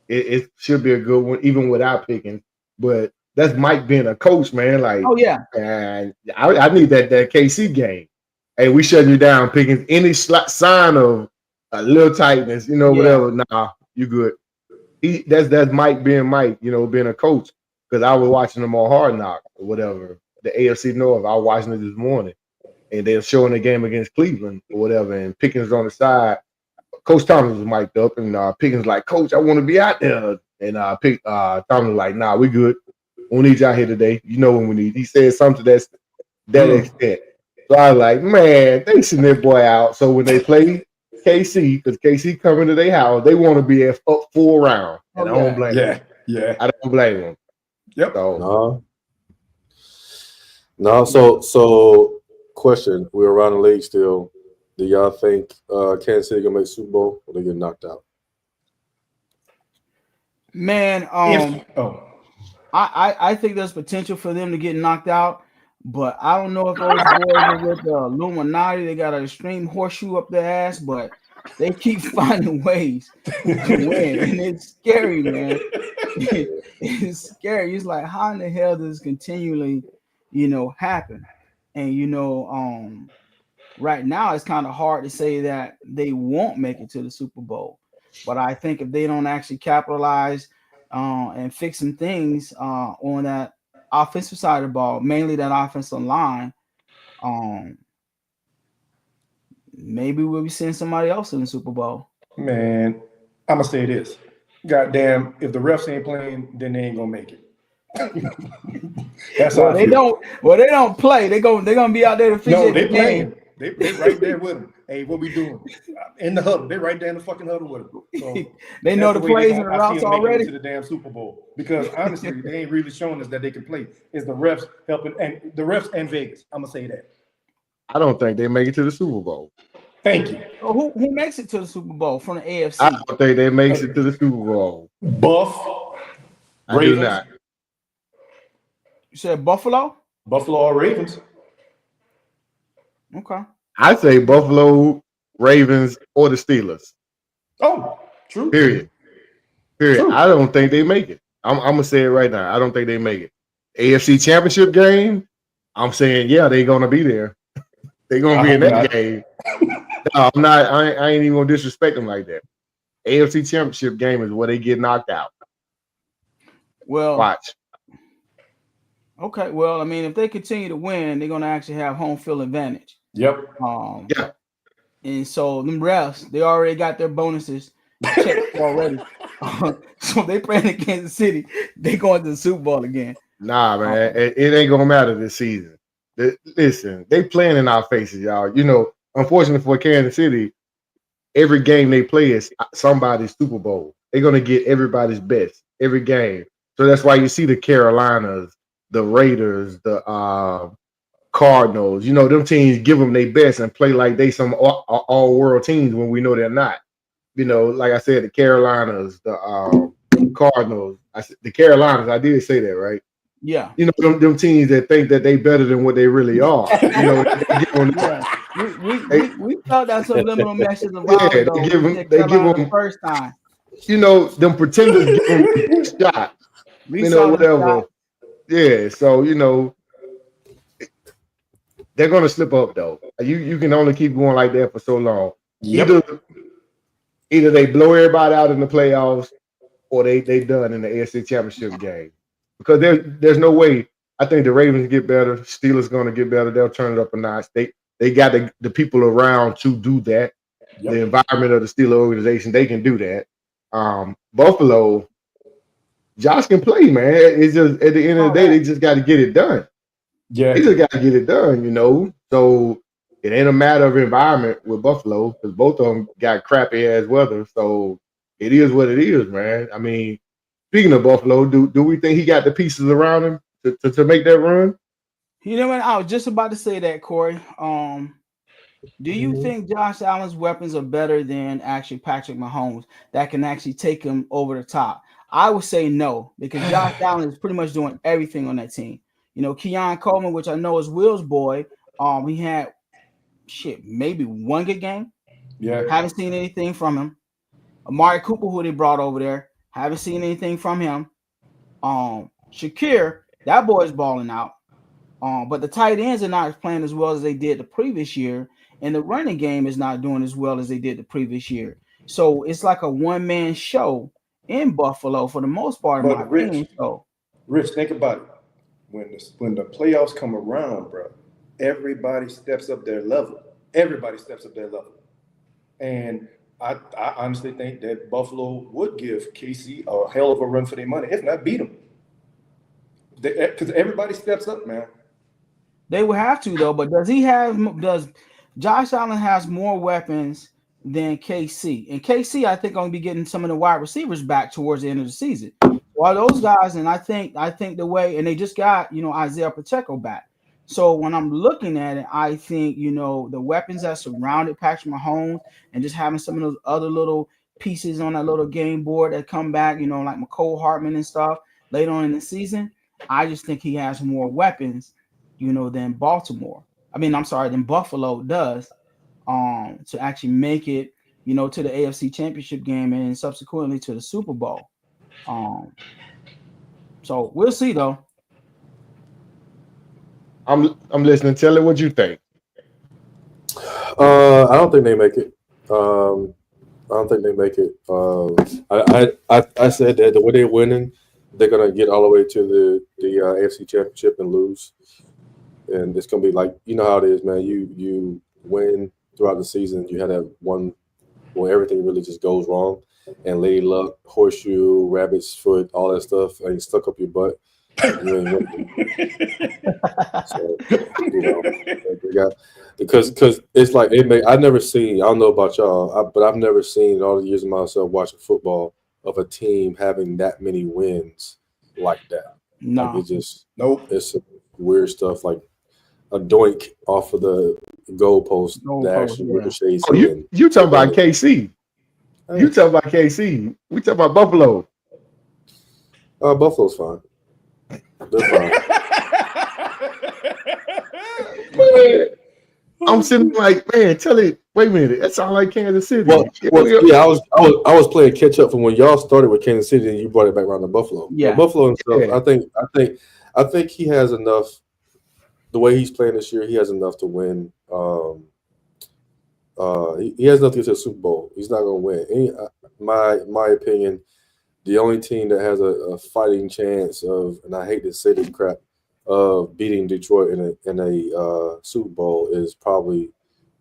it should be a good one, even without Pickens. But that's Mike being a coach, man. Like, oh yeah. and I need that KC game. Hey, we shutting you down, Pickens. Any sign of a little tightness, whatever. Nah, you good. That's Mike being Mike, being a coach. Because I was watching them on Hard Knock or whatever, the AFC North. I was watching it this morning, and they're showing the game against Cleveland or whatever. And Pickens on the side. Coach Thomas was mic'd up, and Pickens like, Coach, I want to be out there. And Thomas was like, nah, we good. We need you out here today. You know when we need. He said something to that extent. So I was like, man, they send that boy out. So when they play KC, because KC coming to their house, they want to be up full round. And I don't blame them. Yeah. I don't blame them. Yep. So, No. So question. We're around the league still. Do y'all think Kansas City gonna make Super Bowl or they get knocked out? Man, I think there's potential for them to get knocked out, but I don't know if those boys are with the Illuminati. They got an extreme horseshoe up their ass, but they keep finding ways to win, and it's scary, man. It's scary. It's like, how in the hell does this continually, happen? And right now it's kind of hard to say that they won't make it to the Super Bowl, but I think if they don't actually capitalize and fix some things on that offensive side of the ball, mainly that offensive line, maybe we'll be seeing somebody else in the Super Bowl. Man, I'm gonna say this. Goddamn, if the refs ain't playing, then they ain't gonna make it. That's how they don't play. They're gonna be out there to fix No, it. they playing. They right there with them. Hey, what we doing? In the huddle. They right there in the fucking huddle with them. So they know the plays and the routes already to the damn Super Bowl, because honestly, they ain't really showing us that they can play. It's the refs helping, and the refs and Vegas. I'm gonna say that. I don't think they make it to the Super Bowl. Thank you. Who makes it to the Super Bowl from the AFC? I don't think they makes it to the Super Bowl. Buff. I do not. You said Buffalo or Ravens. Okay. I say Buffalo, Ravens, or the Steelers. Oh, true. Period. True. I don't think they make it. I'm gonna say it right now. I don't think they make it. AFC Championship game. I'm saying, yeah, they're gonna be there. They're gonna be in that game. No, I'm not. I ain't even gonna disrespect them like that. AFC Championship game is where they get knocked out. Well, watch. Okay, well, I mean, if they continue to win, they're gonna actually have home field advantage. Yep. Yeah. And so them refs, they already got their bonuses checked already. So they playing in Kansas City, they going to the Super Bowl again. Nah, man, it ain't gonna matter this season. Listen, they playing in our faces, y'all. Unfortunately for Kansas City, every game they play is somebody's Super Bowl. They're gonna get everybody's best every game. So that's why you see the Carolinas, the Raiders, the Cardinals. Them teams give them their best and play like they some all-world teams when we know they're not. Like I said, the Carolinas, the Cardinals. The Carolinas, I did say that, right? Yeah. Them teams that think that they better than what they really are. We thought that subliminal message of they give them the first time. Them pretenders give them a shot. Whatever. Yeah, so they're gonna slip up though. You can only keep going like that for so long. Yep. Either they blow everybody out in the playoffs or they done in the AFC Championship game. Because there's no way. I think the Ravens get better. Steelers gonna get better. They'll turn it up a notch. They got the people around to do that. Yep. The environment of the Steeler organization, they can do that. Buffalo, Josh can play, man. It's just at the end of the day, they just got to get it done. Yeah. They just got to get it done, So it ain't a matter of environment with Buffalo because both of them got crappy ass weather. So it is what it is, man. I mean, speaking of Buffalo, do we think he got the pieces around him to make that run? You know what? I was just about to say that, Corey. Do you think Josh Allen's weapons are better than actually Patrick Mahomes that can actually take him over the top? I would say no, because Josh Allen is pretty much doing everything on that team. Keon Coleman, which I know is Will's boy, he had maybe one good game. Yeah. Haven't seen anything from him. Amari Cooper, who they brought over there, haven't seen anything from him. Shakir, that boy's balling out. But the tight ends are not playing as well as they did the previous year, and the running game is not doing as well as they did the previous year. So it's like a one-man show in Buffalo for the most part, in my opinion. So, Rich, think about it. When the playoffs come around, bro, everybody steps up their level. Everybody steps up their level. And I honestly think that Buffalo would give KC a hell of a run for their money, if not beat them. Because everybody steps up, man. They will have to, though. But does Josh Allen has more weapons than KC? And KC, I think, going to be getting some of the wide receivers back towards the end of the season. All those guys, and I think the way, and they just got Isaiah Pacheco back. So when I'm looking at it, I think the weapons that surrounded Patrick Mahomes and just having some of those other little pieces on that little game board that come back, like McCole Hartman and stuff later on in the season. I just think he has more weapons, than Baltimore. Than Buffalo does, to actually make it, to the AFC Championship game and subsequently to the Super Bowl. So we'll see though. I'm listening. Tell it what you think. I don't think they make it. I don't think they make it. I said that the way they're winning, they're gonna get all the way to the AFC Championship and lose, and it's gonna be like how it is, man. You win throughout the season. You had that one where everything really just goes wrong, and Lady Luck, horseshoe, rabbit's foot, all that stuff, and stuck up your butt. So, they got because it's like I've never seen. I don't know about y'all, but I've never seen in all the years of myself watching football of a team having that many wins like that. No, like it just Nope. It's some weird stuff like a doink off of the goalpost that actually ricochets. Oh, you talking about KC? You talking about KC? We talking about Buffalo? Buffalo's fine. They're fine. Man, I'm sitting like, man, tell it. Wait a minute, that sounds like Kansas City. Well, yeah, I was playing catch up from when y'all started with Kansas City, and you brought it back around to Buffalo. Yeah, Buffalo himself. Yeah. I think he has enough. The way he's playing this year, he has enough to win. He has enough to get to the Super Bowl. He's not going to win. My opinion, the only team that has a fighting chance of, and I hate to say this crap, of beating Detroit in a Super Bowl is probably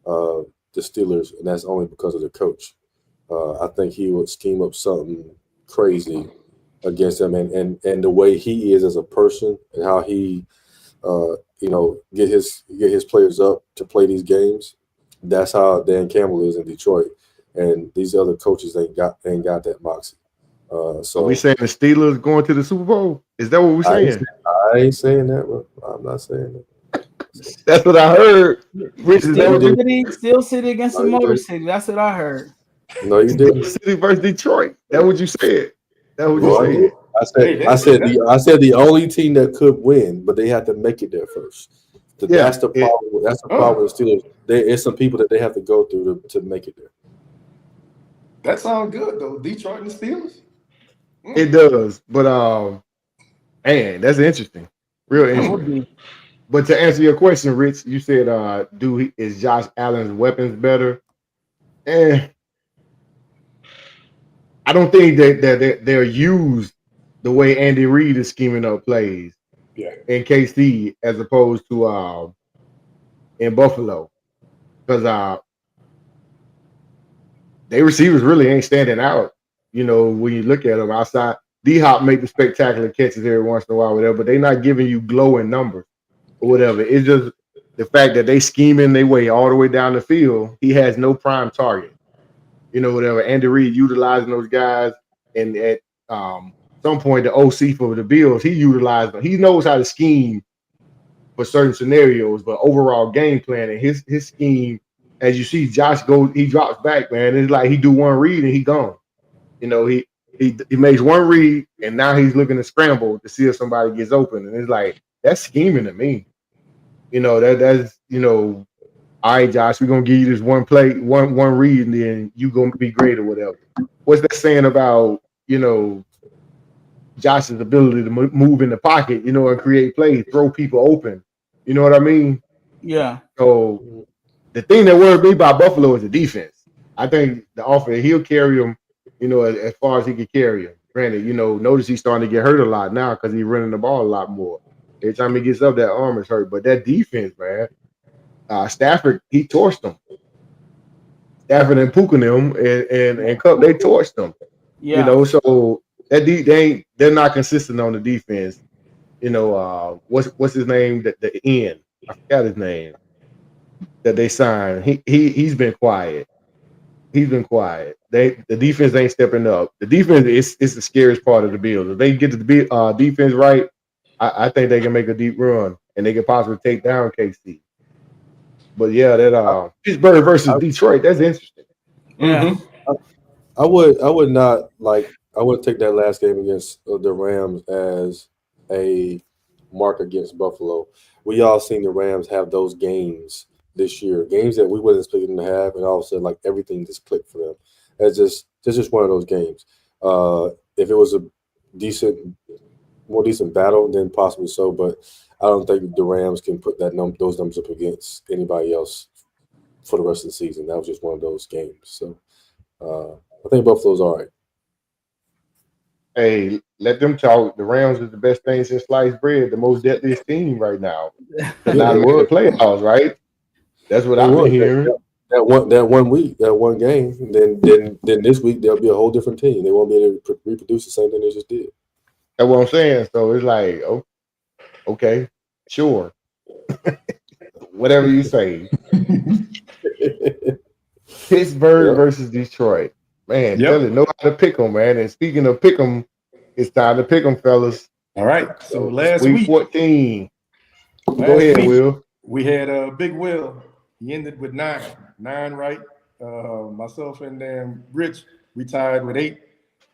the Steelers, and that's only because of the coach. I think he would scheme up something crazy against them, and the way he is as a person and how he get his players up to play these games. That's how Dan Campbell is in Detroit, and these other coaches ain't got that moxie. So are we saying the Steelers going to the Super Bowl? Is that what we're saying? I ain't saying that, bro. I'm not saying that. That's what I heard. Steel City against the Motor City. That's what I heard. No, you didn't. City versus Detroit. That's what you said. That's what you said. I said the only team that could win, but they had to make it there first. That's the problem. That's the problem with the Steelers. There's some people that they have to go through to make it there. That sounds good though. Detroit and the Steelers. It does, but man, that's interesting. Real That would interesting. be. But to answer your question, Rich, you said, is Josh Allen's weapons better? Eh, I don't think that they're used the way Andy Reid is scheming up plays Yeah. in KC as opposed to in Buffalo, because they receivers really ain't standing out. You know, when you look at them outside, D Hop make the spectacular catches every once in a while, whatever. But they're not giving you glowing numbers or whatever. It's just the fact that they scheming their way all the way down the field. He has no prime target. You know, whatever. Andy Reid utilizing those guys, and at some point, the OC for the Bills, he utilized them. He knows how to scheme for certain scenarios, but overall game plan and his scheme, as you see, Josh goes, he drops back, man. It's like he do one read and he gone. You know, he makes one read and now he's looking to scramble to see if somebody gets open, and it's like that's scheming to me. You know, that's all right, Josh, we're gonna give you this one play, one read, and then you gonna be great or whatever. What's that saying about Josh's ability to move in the pocket, and create plays, throw people open? You know what I mean? Yeah. So the thing that worried me about Buffalo is the defense. I think the offense, he'll carry him, as far as he can carry him. Granted, notice he's starting to get hurt a lot now because he's running the ball a lot more. Every time he gets up, that arm is hurt. But that defense, man, Stafford, he torched them. Stafford and Puka and Cup, they torched them. Yeah. So that they're not consistent on the defense. What's his name? The end. I forgot his name. That they signed. He's been quiet. He's been quiet. The defense ain't stepping up. The defense is the scariest part of the Bills. If they get the defense right, I think they can make a deep run and they can possibly take down KC. But yeah, that Pittsburgh versus Detroit, that's interesting. Yeah. I would not I wouldn't take that last game against the Rams as a mark against Buffalo. We all seen the Rams have those games this year, games that we wasn't expecting them to have, and all of a sudden, everything just clicked for them. That's just one of those games. If it was a more decent battle, then possibly so, but I don't think the Rams can put those numbers up against anybody else for the rest of the season. That was just one of those games. So I think Buffalo's all right. Hey, let them talk. The Rams is the best thing since sliced bread, the most deadliest team right now. They're not making the playoffs, right? That's what I've been hearing. That one week, that one game, then this week they'll be a whole different team. They won't be able to reproduce the same thing they just did. That's what I'm saying. So it's like, oh, okay, sure. Whatever you say. Pittsburgh versus Detroit. Man, tell it, know how to pick them, man. And speaking of pick them, it's time to pick them, fellas. All right. So last week week, 14. Go ahead, Will. We had Big Will. He ended with 9 right. Myself and then Rich, we tied with 8.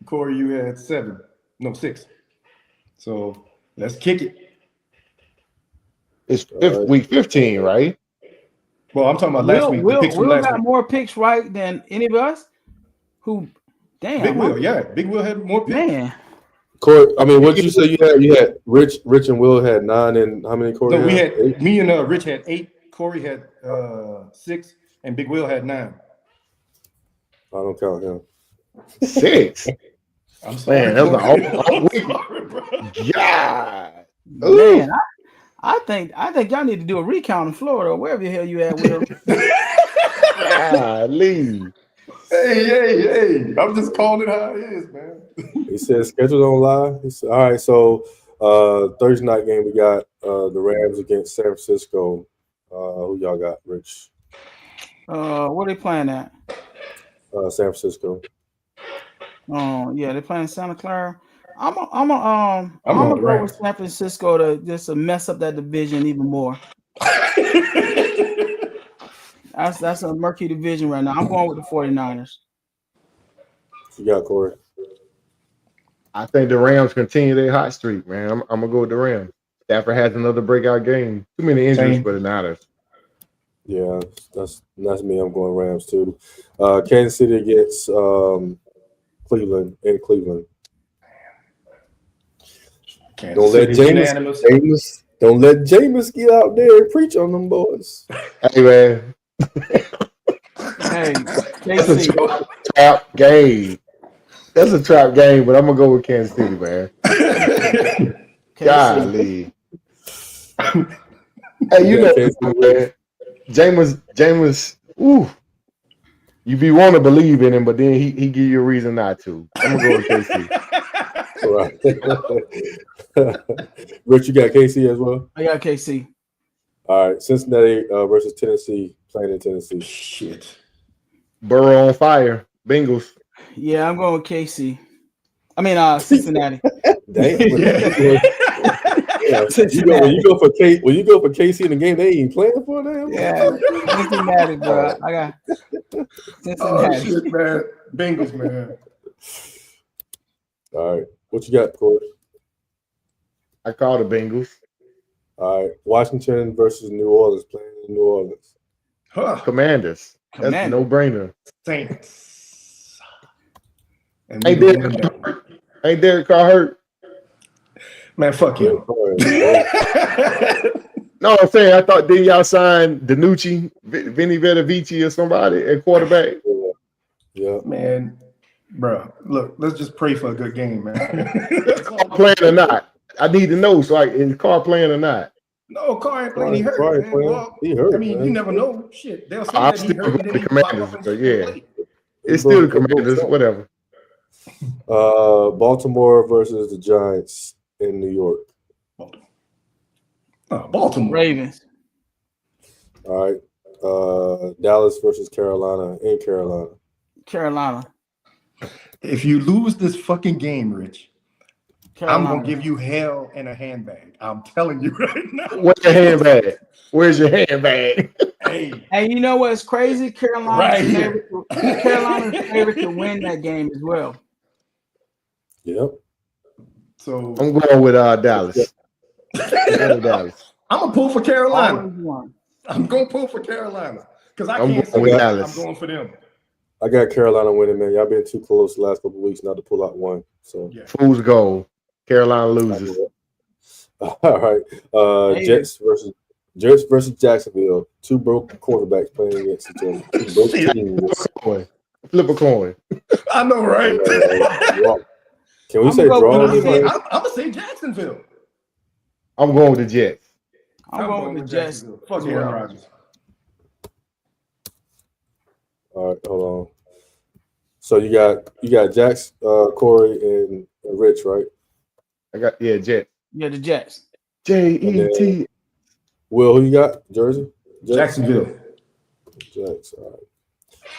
Corey, you had 6. So let's kick it. It's week 15, right? Well, I'm talking about last week. Will got more picks right than any of us. Damn. Big Will, yeah. Big Will had more picks. Man. Corey, I mean, what did you say you had Rich and Will had 9, and how many, Corey? No, we had 8? Me and Rich had 8. Corey had 6, and Big Will had 9. I don't count him. 6. I'm sorry. Man, that was all week. God. Man, I think y'all need to do a recount in Florida or wherever the hell you at, Will. Leave. Hey. I'm just calling it how it is, man. He said schedule don't lie. He said, all right, so Thursday night game we got the Rams against San Francisco. Who y'all got, Rich? Where they playing at? San Francisco. Oh, yeah, they're playing Santa Clara. I'm gonna go with San Francisco to just mess up that division even more. That's a murky division right now. I'm going with the 49ers. You got Corey. I think the Rams continue their hot streak, man. I'm gonna go with the Rams. Stafford has another breakout game. Too many injuries for the Niners. Yeah, that's me. I'm going Rams too. Kansas City against Cleveland in Cleveland. Don't let Don't let Jameis get out there and preach on them boys. Hey man, Hey, that's a KC. trap game. That's a trap game, but I'm gonna go with Kansas City, man. KC. Golly. Hey, you know, man. Jameis, ooh. You be want to believe in him, but then he give you a reason not to. I'm gonna go with KC. Right. Rich, you got KC as well? I got KC. All right. Cincinnati versus Tennessee, playing in Tennessee. Shit. Burrow on fire. Bengals. Yeah, I'm going with KC. I mean, Cincinnati. Damn. Yeah. Cincinnati. When you go for KC in the game, they ain't playing for them. Yeah, Cincinnati, bro. I got Oh Cincinnati. shit, man. Bengals, man. All right. What you got, Corey? I call the Bengals. All right. Washington versus New Orleans, playing in New Orleans. Huh. Commanders. That's a Commander. no-brainer. Saints. And Hey, we gonna Derek win Carr that. hurt. Ain't Derek Carr hurt? Man, fuck you. No, I'm saying I thought then y'all signed Danucci, Vinny Vedavici or somebody at quarterback. Yeah. Man, bro, look, let's just pray for a good game, man. Carr playing or not? I need to know. So, is Carr playing or not? No, Carr ain't playing. He hurt, Carr ain't man. playing. Well, He hurt, I mean, man. you never know. Shit, they'll say I'm that he still hurt and going then with he the pop Commanders, up and but still yeah. play. It's still the Commanders, whatever. Baltimore versus the Giants in New York. Baltimore. Ravens. All right. Dallas versus Carolina in Carolina. Carolina. If you lose this fucking game, Rich, Carolina. I'm gonna give you hell and a handbag. I'm telling you right now. Where's your handbag? Where's your handbag? Hey, And you know what's crazy? Carolina's right favorite. here. Carolina's favorite to win that game as well. Yep. So I'm going with Dallas. I'm going with Dallas. I'm gonna pull for Carolina. Always won. I'm gonna pull for Carolina because I I'm can't going say with that. Dallas. I'm going for them. I got Carolina winning, man. Y'all been too close the last couple of weeks not to pull out one. So Yeah. Fool's goal. Carolina loses. all right. Jets versus Jacksonville. Two broken quarterbacks playing against each other. Two broken teams. Flip a coin. I know, right? Can we I'm say gonna go draw? with I'm gonna say Jacksonville. I'm going with the Jets. I'm going with the Jets. Jacksonville. Fuck Aaron Rodgers. All right, hold on. So you got Jax, Corey, and Rich, right? I got Jets. Yeah, the Jets. Jet. Will, who you got? Jersey? Jacksonville. Jets. All right.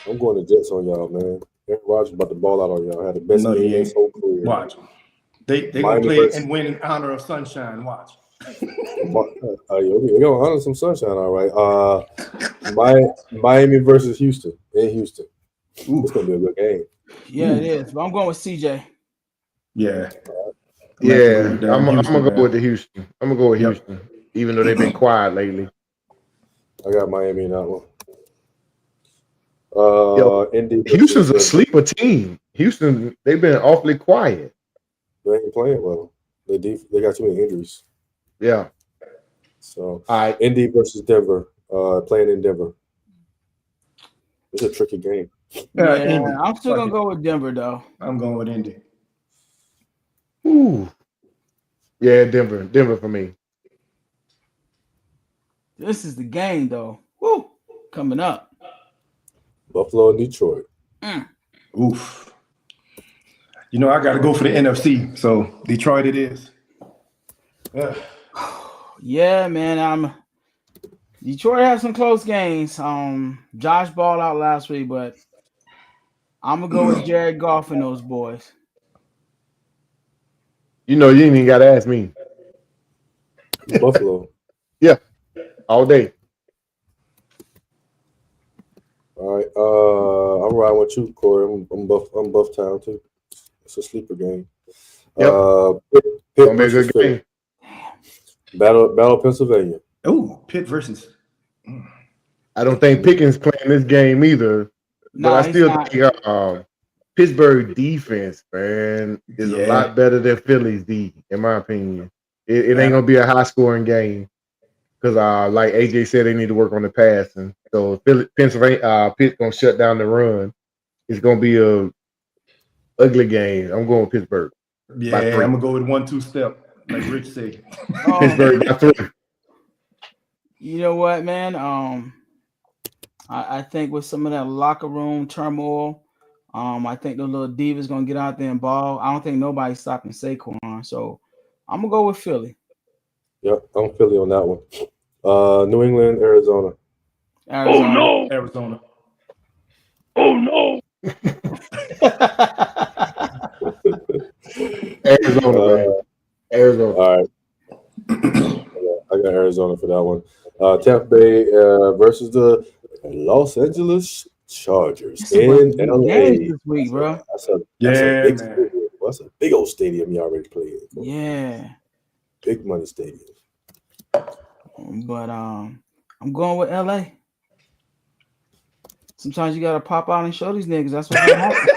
I'm going to Jets on y'all, man. Aaron Rodgers about to ball out on y'all. Had the best No, game he in ain't. his whole career. Watch. They gonna Miami play versus- and win in honor of Sunshine. Watch. We're gonna honor some sunshine, all right. Miami versus Houston in Houston. It's gonna be a good game. Yeah, it is. But I'm going with CJ. Yeah. Yeah, I'm gonna go man. with the Houston. I'm gonna go with Yep. Houston, even though they've been quiet lately. I got Miami in that one. Indy. Houston's a sleeper team. Houston, they've been awfully quiet. They ain't playing well. They got too many injuries. Yeah. So, All right. Indy versus Denver. Playing in Denver. It's a tricky game. Yeah, Indy. I'm still Fuck gonna it. go with Denver though. I'm going with Indy. Ooh. Yeah, Denver for me. This is the game though. Woo! Coming up. Buffalo and Detroit. Oof. You know, I got to go for the NFC. So Detroit it is. Yeah, man. Detroit has some close games. Josh balled out last week, but I'm gonna go with Jared Goff and those boys. You know, you ain't even gotta ask me. Buffalo. Yeah. All day. All right. I'm riding with you, Corey. I'm Buff Town too. It's a sleeper game. Yep. Pitt Gonna be a versus good game. Pitt. Battle Pennsylvania. Oh, Pitt versus. I don't think Pickens playing this game either. But I still think Pittsburgh defense, man, is a lot better than Philly's D, in my opinion. It ain't gonna be a high scoring game because like AJ said, they need to work on the passing. So Pennsylvania Pitt's gonna shut down the run. It's gonna be a ugly game. I'm going with Pittsburgh. Yeah, I'm gonna go with 1-2 step, like Rich said. Pittsburgh by 3. You know what, man? I think with some of that locker room turmoil, I think the little diva's gonna get out there and ball. I don't think nobody's stopping Saquon, so I'm gonna go with Philly. Yep, I'm Philly on that one. New England, Arizona. Oh no! Arizona. Oh no! Arizona, man. Arizona. All right. I got Arizona for that one. Tampa Bay versus the Los Angeles Chargers in LA. This week, bro. That's a big stadium. That's a big old stadium you already played in. Yeah. Big money stadium. But I'm going with LA. Sometimes you gotta pop out and show these niggas. That's what happens.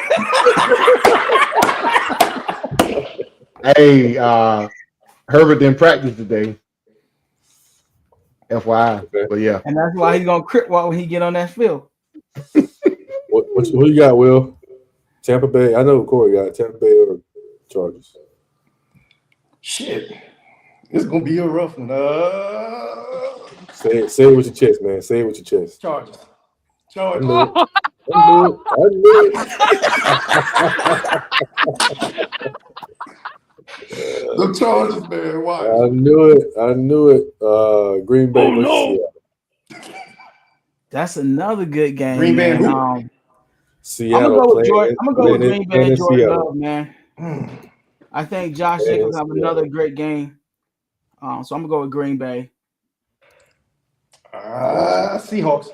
Hey, Herbert didn't practice today. FYI. Okay. But yeah. And that's why he's gonna crip walk when he get on that field. What you got, Will? Tampa Bay. I know who Corey got. Tampa Bay or Chargers. Shit. It's gonna be a rough one. Say it with your chest, man. Say it with your chest. Chargers. I knew it. The Chargers, man. Why? I knew it. Green Bay versus Seattle. That's another good game. Green Bay man. who? Seattle. I'm gonna go with Green Bay and Jordan Seattle. Love, man. I think Josh Jacobs have another great game. So I'm gonna go with Green Bay. Seahawks.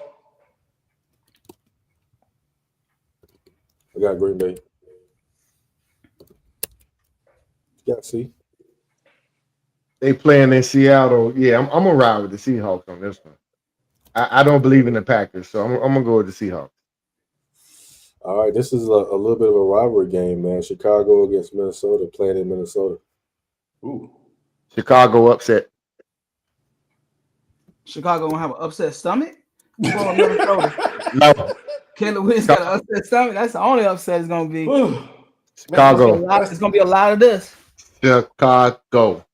I got Green Bay. Yeah, see. They playing in Seattle. Yeah, I'm gonna ride with the Seahawks on this one. I don't believe in the Packers, so I'm gonna go with the Seahawks. All right, this is a little bit of a rivalry game, man. Chicago against Minnesota, playing in Minnesota. Ooh. Chicago upset. Chicago gonna have an upset stomach. I'm going with Minnesota. No. Caleb Williams got an upset stomach. That's the only upset it's gonna be. Chicago. It's gonna be a lot of this. Chicago.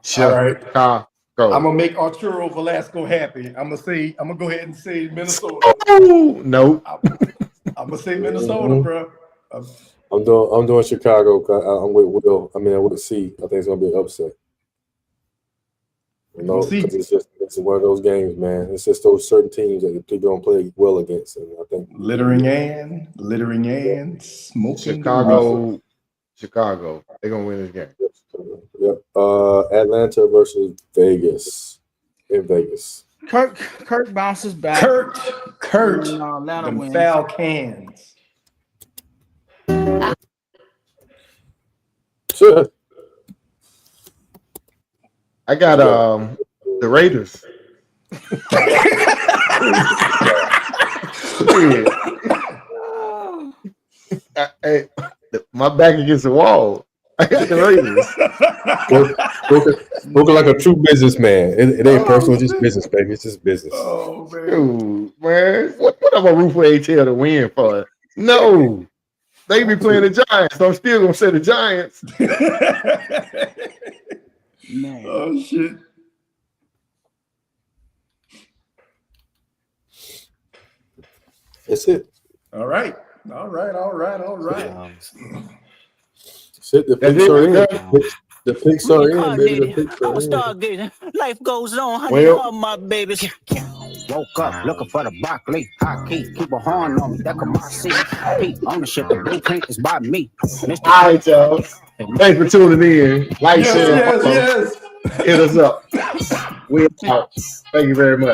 Chicago. Right. I'm gonna make Arturo Velasco happy. I'm gonna go ahead and say Minnesota. Oh, no. I'm gonna say Minnesota, bro. I'm doing Chicago. I'm with Will. I'm with C. I think it's gonna be an upset. You know, 'cause it's one of those games, man. It's just those certain teams that people don't play well against, and I think littering and smoking. Chicago. They're gonna win this game. Yep. Atlanta versus Vegas. In Vegas. Kirk bounces back. Kurt. And, Atlanta wins. Falcons. Sure. I got the Raiders. Hey, my back against the wall. I got the Raiders. Spoken like a true businessman. It ain't personal, it's just business, baby. It's just business. Oh man. Dude, man. What am I root for ATL to win for? No. They be playing the Giants, so I'm still gonna say the Giants. Man. Oh shit. That's it. All right. Shit, the picks are in. The picks are in, baby. The picks I'm a are star in. getting. Life goes on, honey. Well- All my babies. Woke up looking for the broccoli. Hot key, keep a horn on me. That come my seat. Pete, ownership, the blueprint is by me. All right, y'all. Thanks for tuning in. Like, share, follow. Yes. Hit us up. We out. Thank you very much.